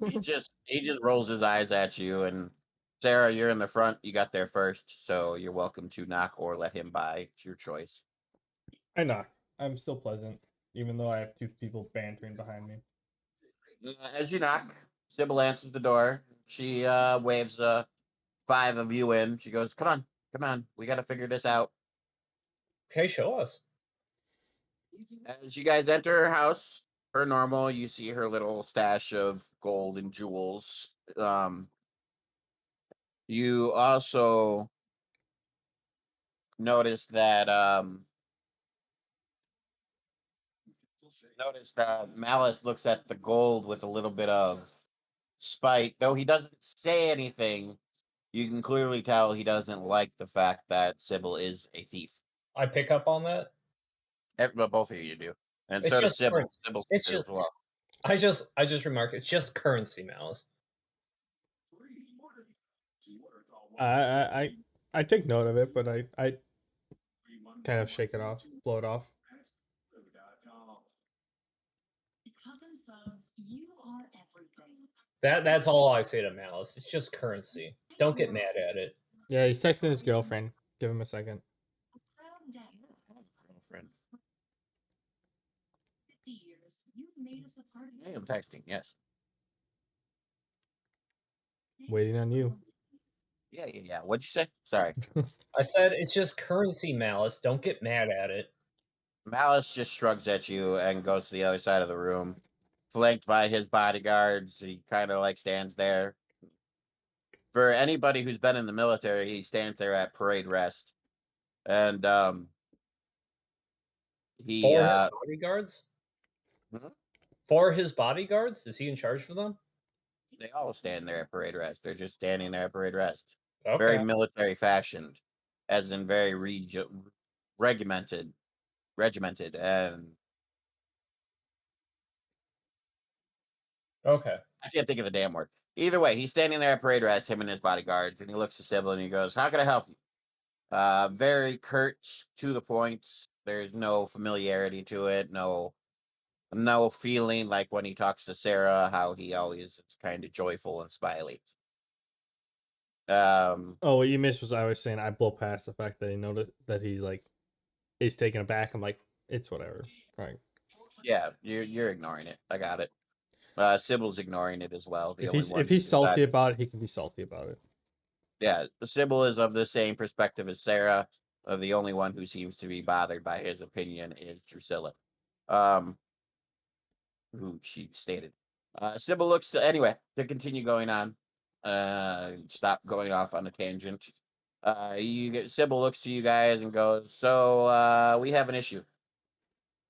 He just rolls his eyes at you, and Sarah, you're in the front. You got there first, so you're welcome to knock or let him by. It's your choice. I knock. I'm still pleasant, even though I have two people bantering behind me. As you knock, Sybil answers the door. She waves five of you in. She goes, come on, we got to figure this out. Okay, show us. As you guys enter her house, per normal, you see her little stash of gold and jewels. You also notice that Malice looks at the gold with a little bit of spite, though he doesn't say anything. You can clearly tell he doesn't like the fact that Sybil is a thief. I pick up on that. Well, both of you do, and It's so does just Sybil. currency. Sybil It's sees it just as well. I just remark it's just currency, Malice. I take note of it, but I kind of shake it off, blow it off. That's all I say to Malice. It's just currency. Don't get mad at it. Yeah, he's texting his girlfriend. Give him a second. Girlfriend. Hey, I'm texting. Yes. Waiting on you. Yeah. What'd you say? Sorry. I said it's just currency, Malice. Don't get mad at it. Malice just shrugs at you and goes to the other side of the room, flanked by his bodyguards. He kind of like stands there. For anybody who's been in the military, he stands there at parade rest, and he For his bodyguards? Mhm. For his bodyguards? Is he in charge for them? They all stand there at parade rest. They're just standing there at parade rest, very Okay. military fashioned, as in very regimented, and Okay. I can't think of the damn word. Either way, he's standing there at parade rest, him and his bodyguards, and he looks at Sybil and he goes, How can I help you? Very curt, to the point. There's no familiarity to it, no feeling like when he talks to Sarah, how he always is kind of joyful and smiley. Oh, what you missed was I was saying I blow past the fact that he noticed that he like is taken aback. I'm like, it's whatever. Right. Yeah, you're ignoring it. I got it. Sybil's ignoring it as well. The If only he's one if who he's salty decided. about it, he can be salty about it. Yeah, Sybil is of the same perspective as Sarah. The only one who seems to be bothered by his opinion is Drusilla. Um, who she stated. Sybil looks to anyway to continue going on. Stop going off on a tangent. Sybil looks to you guys and goes, "So we have an issue."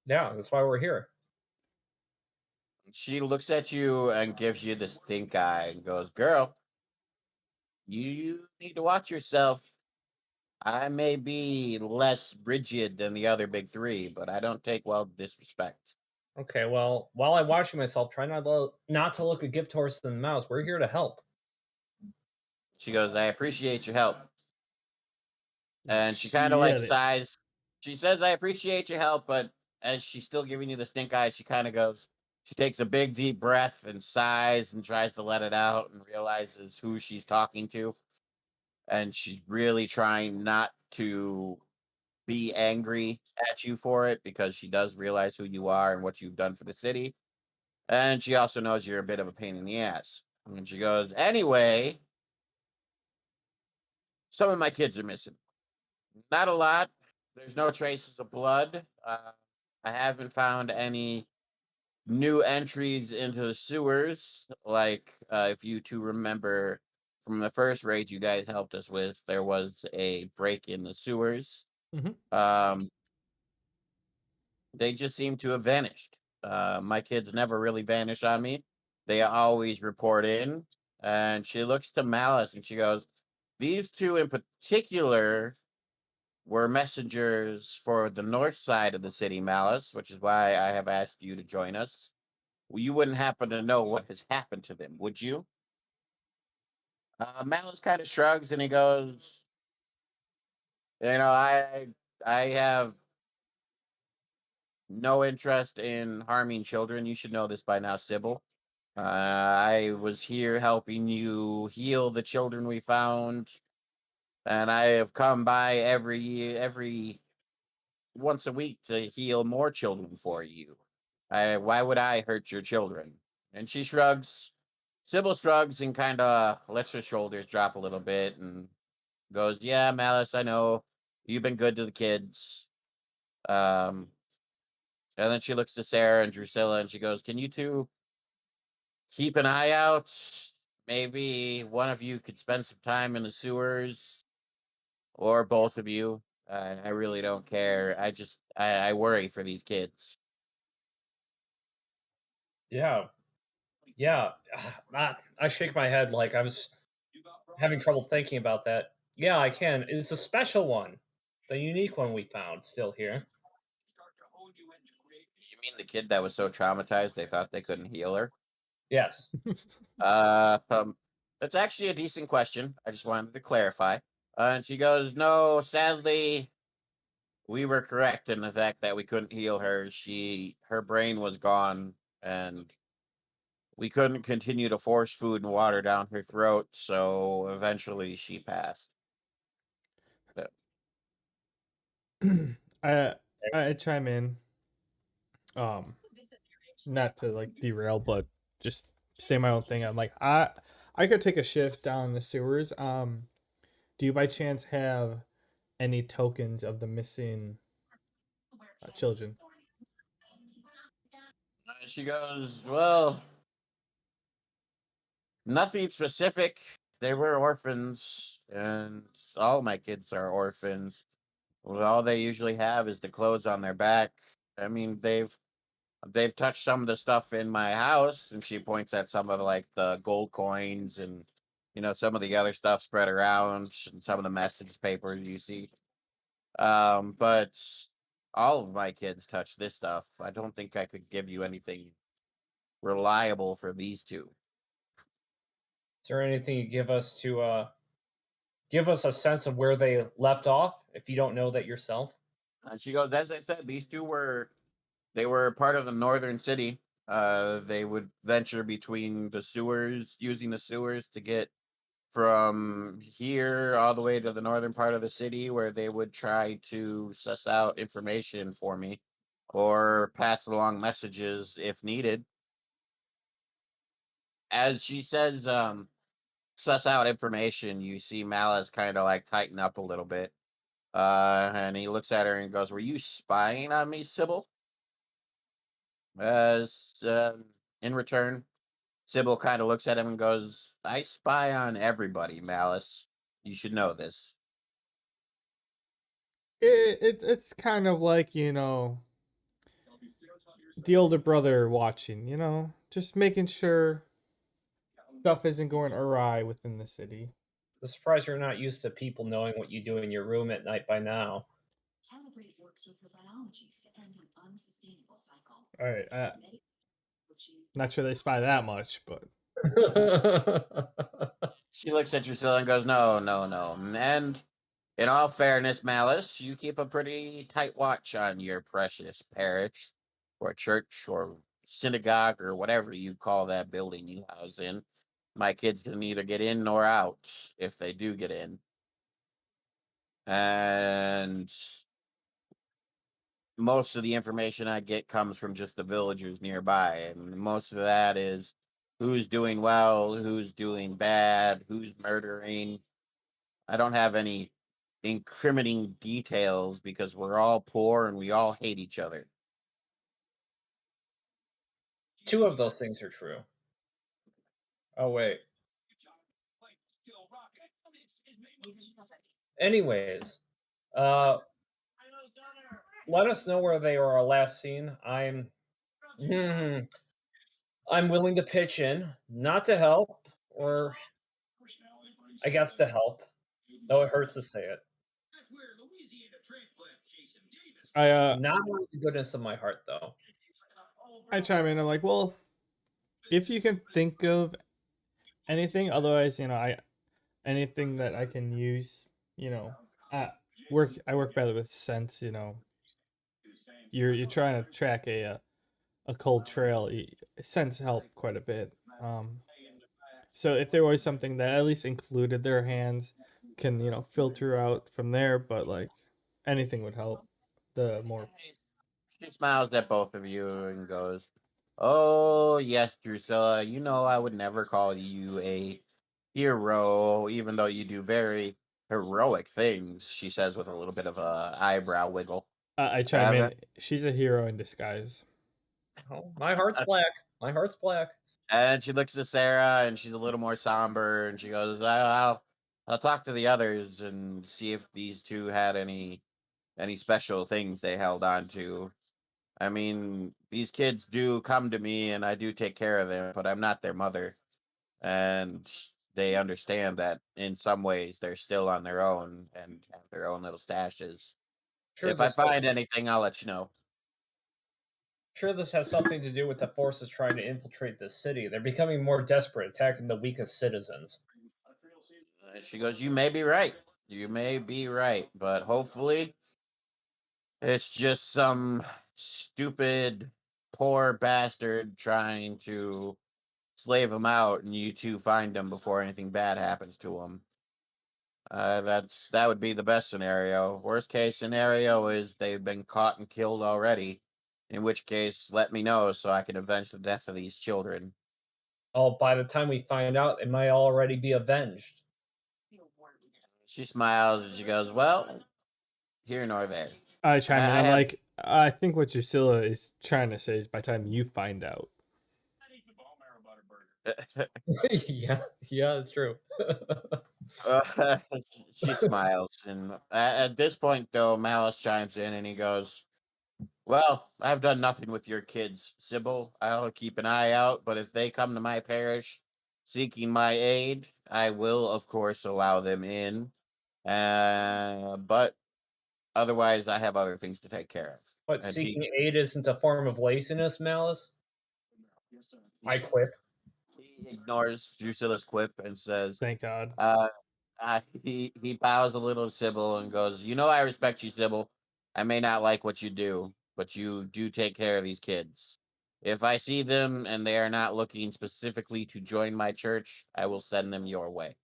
Yeah, that's why we're here. She looks at you and gives you the stink eye and goes, "Girl, you need to watch yourself. I may be less rigid than the other big three, but I don't take well disrespect. Okay, well, while I'm washing myself, try not to look a gift horse in the mouth. We're here to help. She goes, I appreciate your help. And she kind of like Shit. sighs. She says, I appreciate your help, but as she's still giving you the stink eye, she kind of goes, she takes a big deep breath and sighs and tries to let it out and realizes who she's talking to. And she's really trying not to be angry at you for it because she does realize who you are and what you've done for the city. And she also knows you're a bit of a pain in the ass. And she goes, anyway, some of my kids are missing. Not a lot. There's no traces of blood. I haven't found any new entries into the sewers. Like, if you two remember from the first raid you guys helped us with, there was a break in the sewers. Mhm. Um, they just seem to have vanished. My kids never really vanish on me. They always report in. And she looks to Malice and she goes, these two in particular were messengers for the north side of the city, Malice, which is why I have asked you to join us. Well, you wouldn't happen to know what has happened to them, would you? Malice kind of shrugs and he goes, "You know, I have no interest in harming children. You should know this by now, Sybil. I was here helping you heal the children we found, and I have come by every once a week to heal more children for you. Why would I hurt your children?" And she shrugs. Sybil shrugs and kind of lets her shoulders drop a little bit and goes, "Yeah, Malice, I know you've been good to the kids." Um, and then she looks to Sarah and Drusilla and she goes, "Can you two keep an eye out? Maybe one of you could spend some time in the sewers, or both of you. I really don't care. I worry for these kids." Yeah, yeah. I shake my head like I was having trouble thinking about that. Yeah, I can. It's a special one, the unique one we found still here. You mean the kid that was so traumatized they thought they couldn't heal her? Yes. Uh, um, that's actually a decent question. I just wanted to clarify. And she goes, "No, sadly, we were correct in the fact that we couldn't heal her. Her brain was gone, and we couldn't continue to force food and water down her throat. So eventually, she passed." But I I chime in. Not to like derail, but just say my own thing. I'm like, I could take a shift down the sewers. Do you by chance have any tokens of the missing children? she goes, "Well, nothing specific. They were orphans, and all my kids are orphans. Well, all they usually have is the clothes on their back. I mean, they've touched some of the stuff in my house," and she points at some of like the gold coins and some of the other stuff spread around and some of the message papers you see. But all of my kids touch this stuff. I don't think I could give you anything reliable for these two. Is there anything you give us to give us a sense of where they left off if you don't know that yourself? And she goes, as I said, these two they were part of the northern city. They would venture between the sewers, using the sewers to get from here all the way to the northern part of the city, where they would try to suss out information for me or pass along messages if needed. As she says, suss out information, you see Malice kind of like tighten up a little bit. And he looks at her and goes, "Were you spying on me, Sybil?" As in return, Sybil kind of looks at him and goes, "I spy on everybody, Malice. You should know this." It's kind of like the older brother watching. Just making sure stuff isn't going awry within the city. I'm surprised you're not used to people knowing what you do in your room at night by now. All right, not sure they spy that much, but She looks at Drusilla and goes, "No, no, no." And in all fairness, Malice, you keep a pretty tight watch on your precious parish, or church, or synagogue, or whatever you call that building you house in. My kids can neither get in nor out if they do get in. And most of the information I get comes from just the villagers nearby. And most of that is who's doing well, who's doing bad, who's murdering. I don't have any incriminating details because we're all poor and we all hate each other. Two of those things are true. Oh, wait. Anyways, uh, let us know where they were last seen. I'm willing to pitch in, not to help, or I guess to help, though it hurts to say it. I Not out of the goodness of my heart, though. I chime in. I'm like, well, if you can think of anything, otherwise, anything that I can use, I I work better with sense. You're trying to track a cold trail. Sense help quite a bit. So if there was something that at least included their hands, can filter out from there. But like anything would help. The more She smiles at both of you and goes, "Oh, yes, Drusilla, you know I would never call you a hero, even though you do very heroic things," she says with a little bit of a eyebrow wiggle. I chime Uh, in. She's a hero in disguise. Oh, my heart's black. My heart's black. And she looks at Sarah and she's a little more somber and she goes, I'll talk to the others and see if these two had any special things they held on to. I mean, these kids do come to me and I do take care of them, but I'm not their mother. And they understand that in some ways they're still on their own and have their own little stashes. Sure, If I this has, find anything, I'll let you know. sure this has something to do with the forces trying to infiltrate the city. They're becoming more desperate, attacking the weakest citizens. She goes, "You may be right. You may be right, but hopefully it's just some stupid, poor bastard trying to slave him out, and you two find him before anything bad happens to him. That would be the best scenario. Worst case scenario is they've been caught and killed already. In which case, let me know so I can avenge the death of these children." Oh, by the time we find out, it might already be avenged. She smiles and she goes, "Well, here nor there. I chime in. I I'm have." like, I think what Drusilla is trying to say is by the time you find out. Yeah, yeah, it's true. Uh, she smiles, and at this point, though, Malice chimes in and he goes, "Well, I've done nothing with your kids, Sybil. I'll keep an eye out, but if they come to my parish seeking my aid, I will, of course, allow them in. But otherwise, I have other things to take care of." But And seeking aid isn't a form of laziness, Malice? I quit. he ignores Drusilla's quip and says, Thank God. uh, he bows a little to Sybil and goes, "You know I respect you, Sybil. I may not like what you do, but you do take care of these kids. If I see them and they are not looking specifically to join my church, I will send them your way."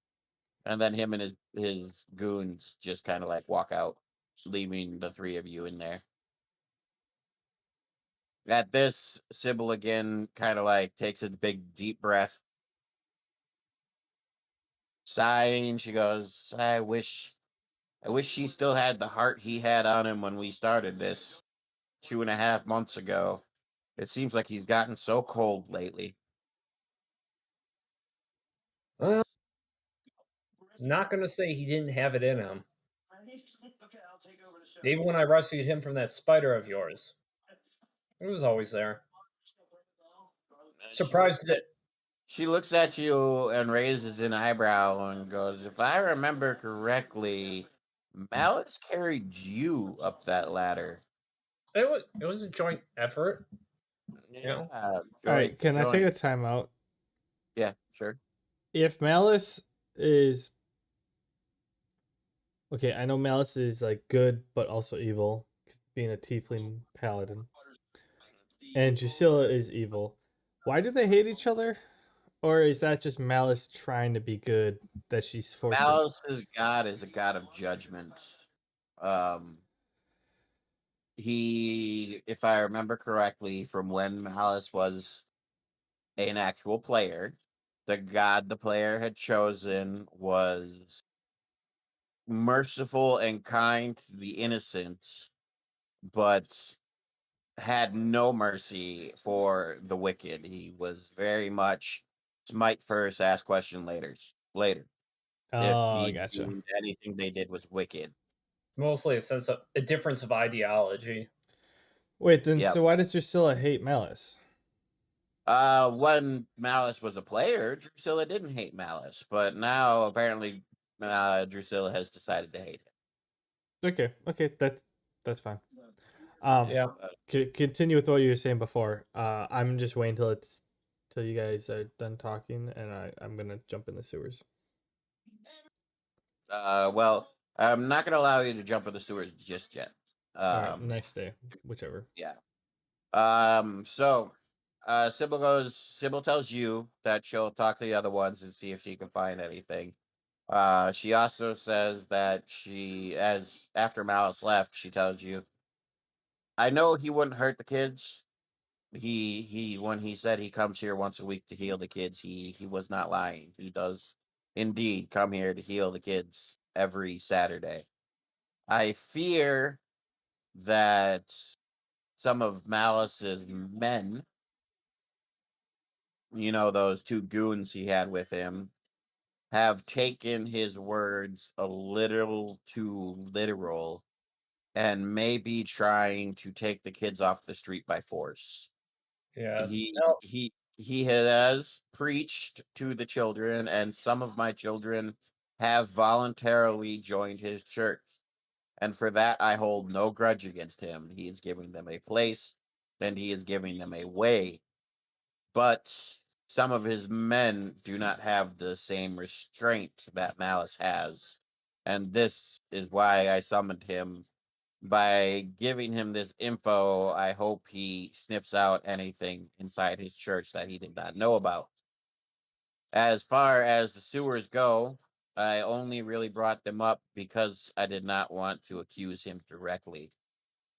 And then him and his goons just kind of like walk out, leaving the three of you in there. At this, Sybil again kind of like takes a big deep breath, sighing. She goes, I wish he still had the heart he had on him when we started this 2.5 months ago. It seems like he's gotten so cold lately." Well, not gonna say he didn't have it in him. Even when I rescued him from that spider of yours, it was always there. She looks Surprised at it. She looks at you and raises an eyebrow and goes, "If I remember correctly, Malice carried you up that ladder." It was a joint effort, you know. Yeah, All joint, right, can I take joint. a timeout? Yeah, sure. If Malice is okay, I know Malice is like good but also evil, being a tiefling paladin, and Drusilla is evil. Why do they hate each other? Or is that just Malice trying to be good that she's forced to? Malice's god is a god of judgment. Um, he, if I remember correctly, from when Malice was an actual player, the god the player had chosen was merciful and kind to the innocent, but had no mercy for the wicked. He was very much smite first, ask question later. Later, if Oh, I he gotcha. deemed anything they did was wicked. Mostly a sense of a difference of ideology. Wait, then Yep. so why does Drusilla hate Malice? When Malice was a player, Drusilla didn't hate Malice, but now apparently Drusilla has decided to hate Okay, that's fine. him. Yeah. Continue with what you were saying before. I'm just waiting till you guys are done talking, and I'm gonna jump in the sewers. Well, I'm not gonna allow you to jump in the sewers just yet. All right, Um, next day, whichever. yeah. So Sybil tells you that she'll talk to the other ones and see if she can find anything. She also says that as after Malice left, she tells you, "I know he wouldn't hurt the kids. He when he said he comes here once a week to heal the kids, he was not lying. He does indeed come here to heal the kids every Saturday. I fear that some of Malice's men, those two goons he had with him, have taken his words a little too literal and may be trying to take the kids off the street by force. Yes. He No. he he has preached to the children, and some of my children have voluntarily joined his church. And for that I hold no grudge against him. He is giving them a place and he is giving them a way. But some of his men do not have the same restraint that Malice has. And this is why I summoned him. By giving him this info, I hope he sniffs out anything inside his church that he did not know about. As far as the sewers go, I only really brought them up because I did not want to accuse him directly.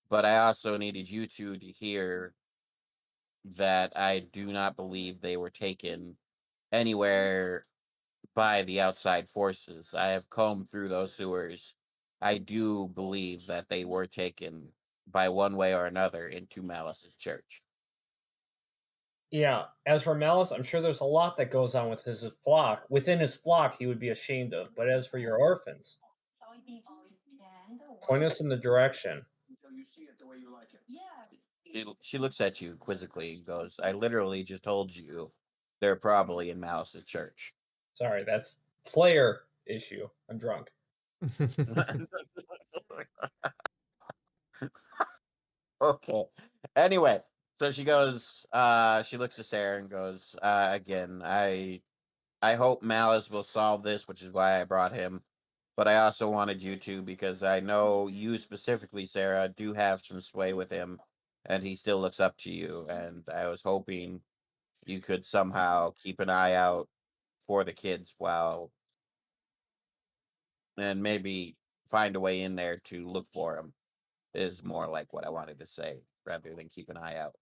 But I also needed you two to hear that I do not believe they were taken anywhere by the outside forces. I have combed through those sewers. I do believe that they were taken by one way or another into Malice's church. Yeah. As for Malice, I'm sure there's a lot that goes on with his flock. Within his flock, he would be ashamed of. But as for your orphans, point us in the direction. She looks at you quizzically and goes, "I literally just told you they're probably in Malice's church." Sorry, that's player issue. I'm drunk. Okay. Anyway, so she goes, she looks at Sarah and goes, again, I hope Malice will solve this, which is why I brought him. But I also wanted you to because I know you specifically, Sarah, do have some sway with him, and he still looks up to you. And I was hoping you could somehow keep an eye out for the kids and maybe find a way in there to look for them. Is more like what I wanted to say rather than keep an eye out.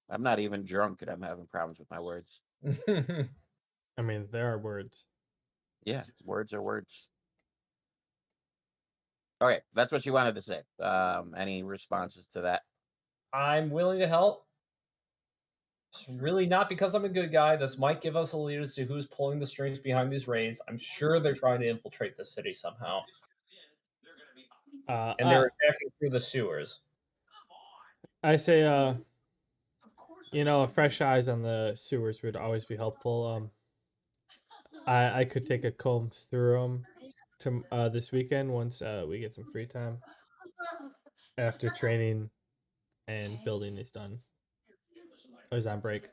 I'm not even drunk and I'm having problems with my words. I mean, there are words. Yeah, words are words. Okay, that's what you wanted to say. Any responses to that? I'm willing to help. It's really not because I'm a good guy. This might give us a lead as to who's pulling the strings behind these raids. I'm sure they're trying to infiltrate the city somehow. Uh, And I they're attacking through the sewers. I say fresh eyes on the sewers would always be helpful. I could take a comb through them this weekend once we get some free time after training and building is done. I was on break.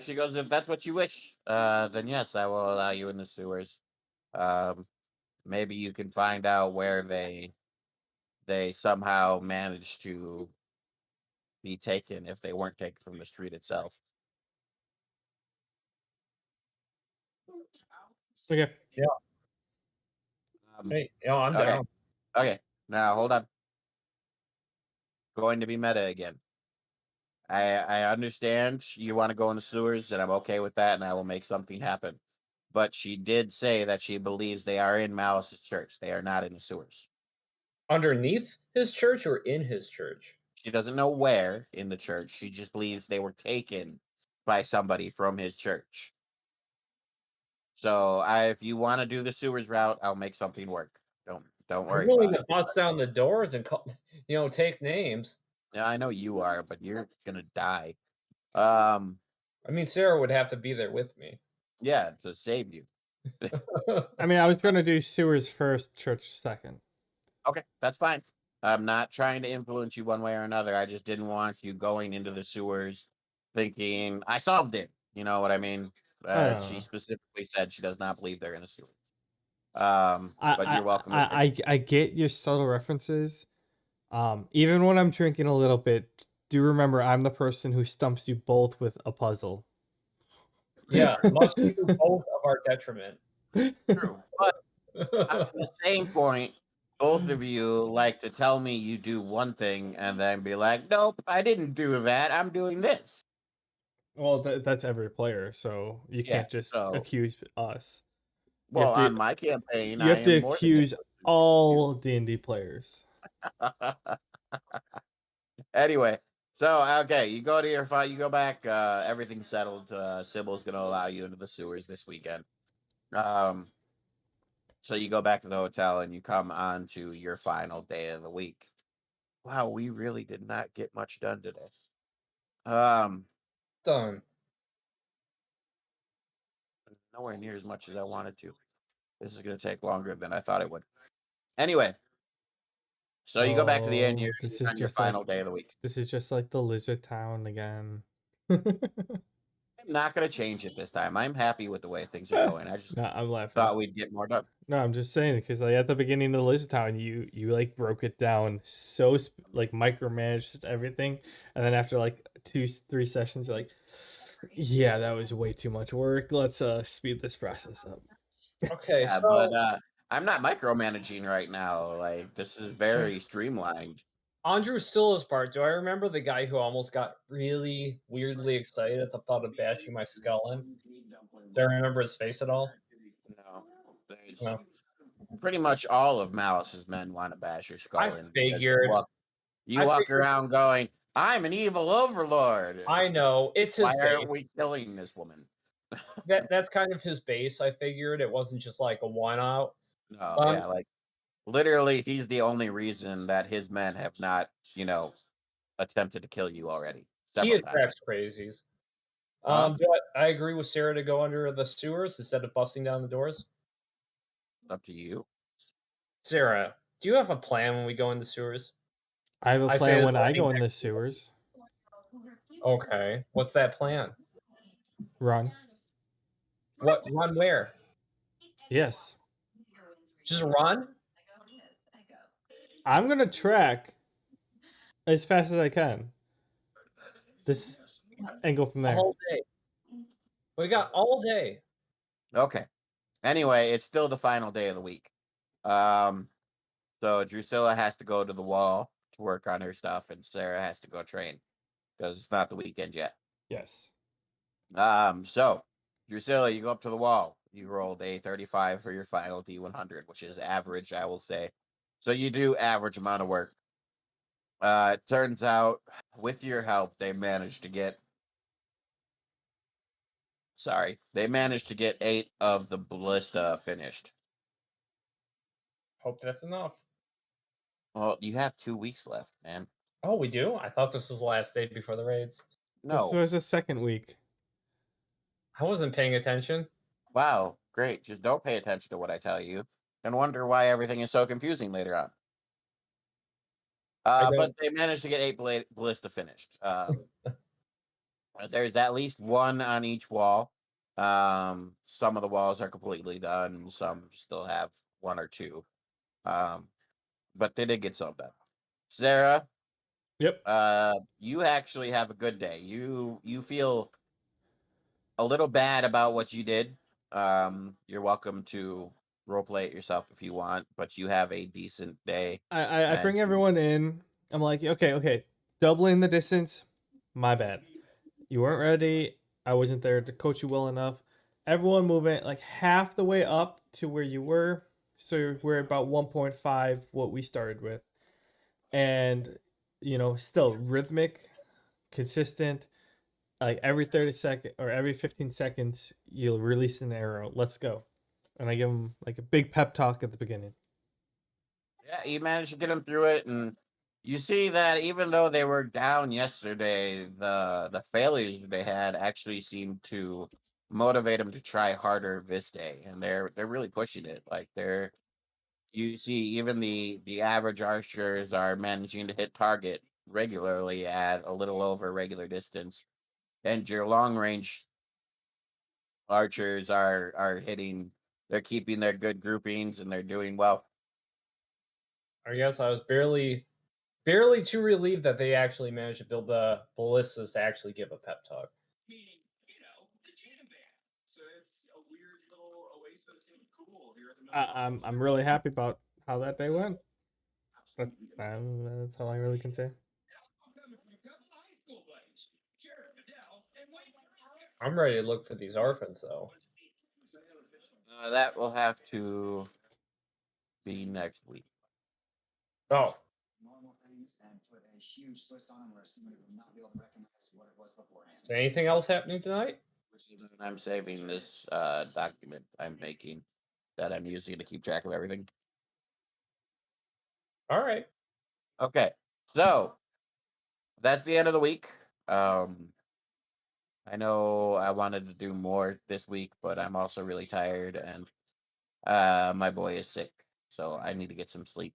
She goes, if that's what you wish, then yes, I will allow you in the sewers. Um, maybe you can find out where they somehow managed to be taken if they weren't taken from the street itself. Okay. Yeah. Um, Hey, I'm okay, down. okay. Now hold on. Going to be meta again. I understand you want to go in the sewers, and I'm okay with that, and I will make something happen. But she did say that she believes they are in Malice's church. They are not in the sewers. Underneath his church or in his church? She doesn't know where in the church. She just believes they were taken by somebody from his church. So if you want to do the sewers route, I'll make something work. Don't I'm worry willing about to it. bust down the doors and call, take names. Yeah, I know you are, but you're gonna die. Um, I mean, Sarah would have to be there with me. yeah, to save you. I mean, I was gonna do sewers first, church second. Okay, that's fine. I'm not trying to influence you one way or another. I just didn't want you going into the sewers thinking I solved it. You know what I mean? She Oh. specifically said she does not believe they're in the sewers. But I you're welcome to I say I get your subtle references. Even when I'm drinking a little bit, do remember I'm the person who stumps you both with a puzzle. Yeah, must do both of our detriment. true. But at the same point, both of you like to tell me you do one thing and then be like, nope, I didn't do that. I'm doing this. Well, that's every player, so you Yeah. can't just So, accuse us. You well, have to on my campaign, you I have to am more than accuse all D&D players. anyway, so okay, you go to your fight, you go back, everything's settled. Sybil's gonna allow you into the sewers this weekend. Um, so you go back to the hotel and you come on to your final day of the week. Wow, we really did not get much done today. Um, Done. nowhere near as much as I wanted to. This is gonna take longer than I thought it would. Anyway, so you go back to the inn. Oh, You're on your final day of the week. this is just like the lizard town again. I'm not gonna change it this time. I'm happy with the way things are going. I just No, I'm laughing. thought we'd get more done. No, I'm just saying because like at the beginning of the lizard town, you like broke it down so like micromanaged everything, and then after like 2-3 sessions, you're like, yeah, that was way too much work. Let's speed this process up. Okay, Yeah, so but I'm not micromanaging right now. Like this is very streamlined. on Drusilla's part, do I remember the guy who almost got really weirdly excited at the thought of bashing my skull in? Do I remember his face at all? No, there's No. pretty much all of Malice's men want to bash your I skull in because figured. you I walk figured. around going, "I'm an evil overlord. I know it's Why his aren't base. we killing this woman?" That's kind of his base. I figured it wasn't just like a one out. No, Um, yeah, like literally, he's the only reason that his men have not, attempted to kill you already he several times. attracts crazies. Huh? But I agree with Sarah to go under the sewers instead of busting down the doors. Up to you. Sarah, do you have a plan when we go in the sewers? I have a I say plan this when I looking go in back. the sewers. Okay, what's that plan? Run. What run where? Yes. Just run I'm gonna track as fast as I can. This and go from the there. whole day. We got all day. Okay. Anyway, it's still the final day of the week. Um, so Drusilla has to go to the wall to work on her stuff, and Sarah has to go train because it's not the weekend yet. Yes. So Drusilla, you go up to the wall. You rolled a 35 for your final D100, which is average, I will say. So you do average amount of work. It turns out, with your help, they managed to get 8 of the ballista finished. Hope that's enough. Well, you have 2 weeks left, man. Oh, we do? I thought this was the last day before the raids. This No. was the second week. I wasn't paying attention. Wow, great. Just don't pay attention to what I tell you and wonder why everything is so confusing later on. I But don't. they managed to get 8 ballista finished. There's at least one on each wall. Some of the walls are completely done. Some still have one or two. But they did get some done. Sarah, Yep. you actually have a good day. You feel a little bad about what you did. You're welcome to roleplay it yourself if you want, but you have a decent day. I And bring everyone in. I'm like, okay, doubling the distance. My bad. You weren't ready. I wasn't there to coach you well enough. Everyone moving like half the way up to where you were. So we're about 1.5 what we started with. And still rhythmic, consistent. Like every 30 second or every 15 seconds, you'll release an arrow. Let's go. And I give them like a big pep talk at the beginning. yeah, you managed to get them through it, and you see that even though they were down yesterday, the failures they had actually seemed to motivate them to try harder this day, and they're really pushing it. Like you see even the average archers are managing to hit target regularly at a little over regular distance, and your long range archers are hitting. They're keeping their good groupings and they're doing well. I guess I was barely too relieved that they actually managed to build the ballistas to actually give a pep talk. I'm really happy about how that day went. That's all I really can say. I'm ready to look for these orphans, though. That will have to be next week. Oh, is anything else happening tonight? I'm saving this document I'm making that I'm using to keep track of everything. All right. Okay, so that's the end of the week. I know I wanted to do more this week, but I'm also really tired, and my boy is sick, so I need to get some sleep.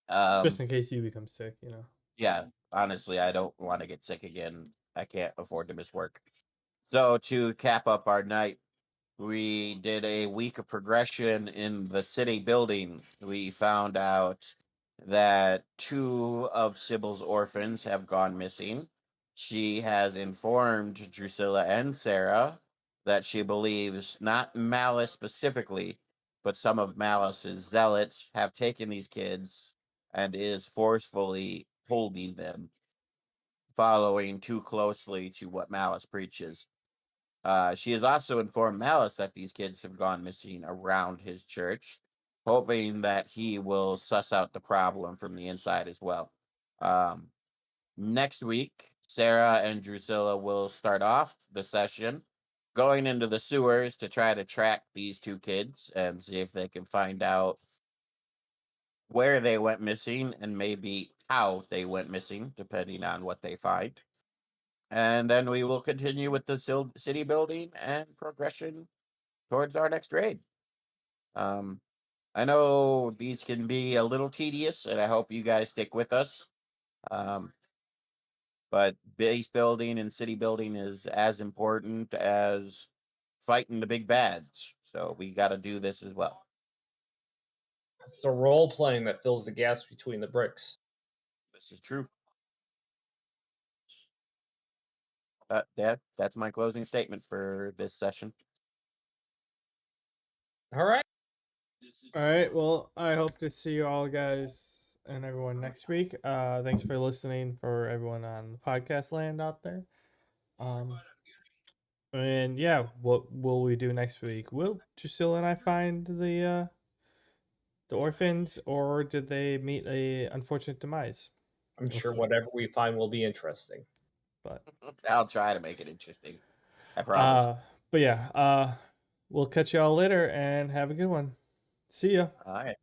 Just in case you become sick. Yeah, honestly, I don't want to get sick again. I can't afford to miss work. So to cap up our night, we did a week of progression in the city building. We found out that two of Sybil's orphans have gone missing. She has informed Drusilla and Sarah that she believes not Malice specifically, but some of Malice's zealots have taken these kids and is forcefully holding them, following too closely to what Malice preaches. She has also informed Malice that these kids have gone missing around his church, hoping that he will suss out the problem from the inside as well. Um, Next week, Sarah and Drusilla will start off the session going into the sewers to try to track these two kids and see if they can find out where they went missing and maybe how they went missing, depending on what they find. And then we will continue with the city building and progression towards our next raid. Um, I know these can be a little tedious, and I hope you guys stick with us. Um, but base building and city building is as important as fighting the big bads. So we got to do this as well. It's the role playing that fills the gaps between the bricks. This is true. That's my closing statement for this session. All right. All right. Well, I hope to see you all guys and everyone next week. Thanks for listening for everyone on the podcast land out there. And yeah, what will we do next week? Will Drusilla and I find the orphans, or did they meet a unfortunate demise? I'm We'll sure see. whatever we find will be interesting. But I'll try to make it interesting. I promise. uh, but yeah, we'll catch y'all later and have a good one. See ya. All right.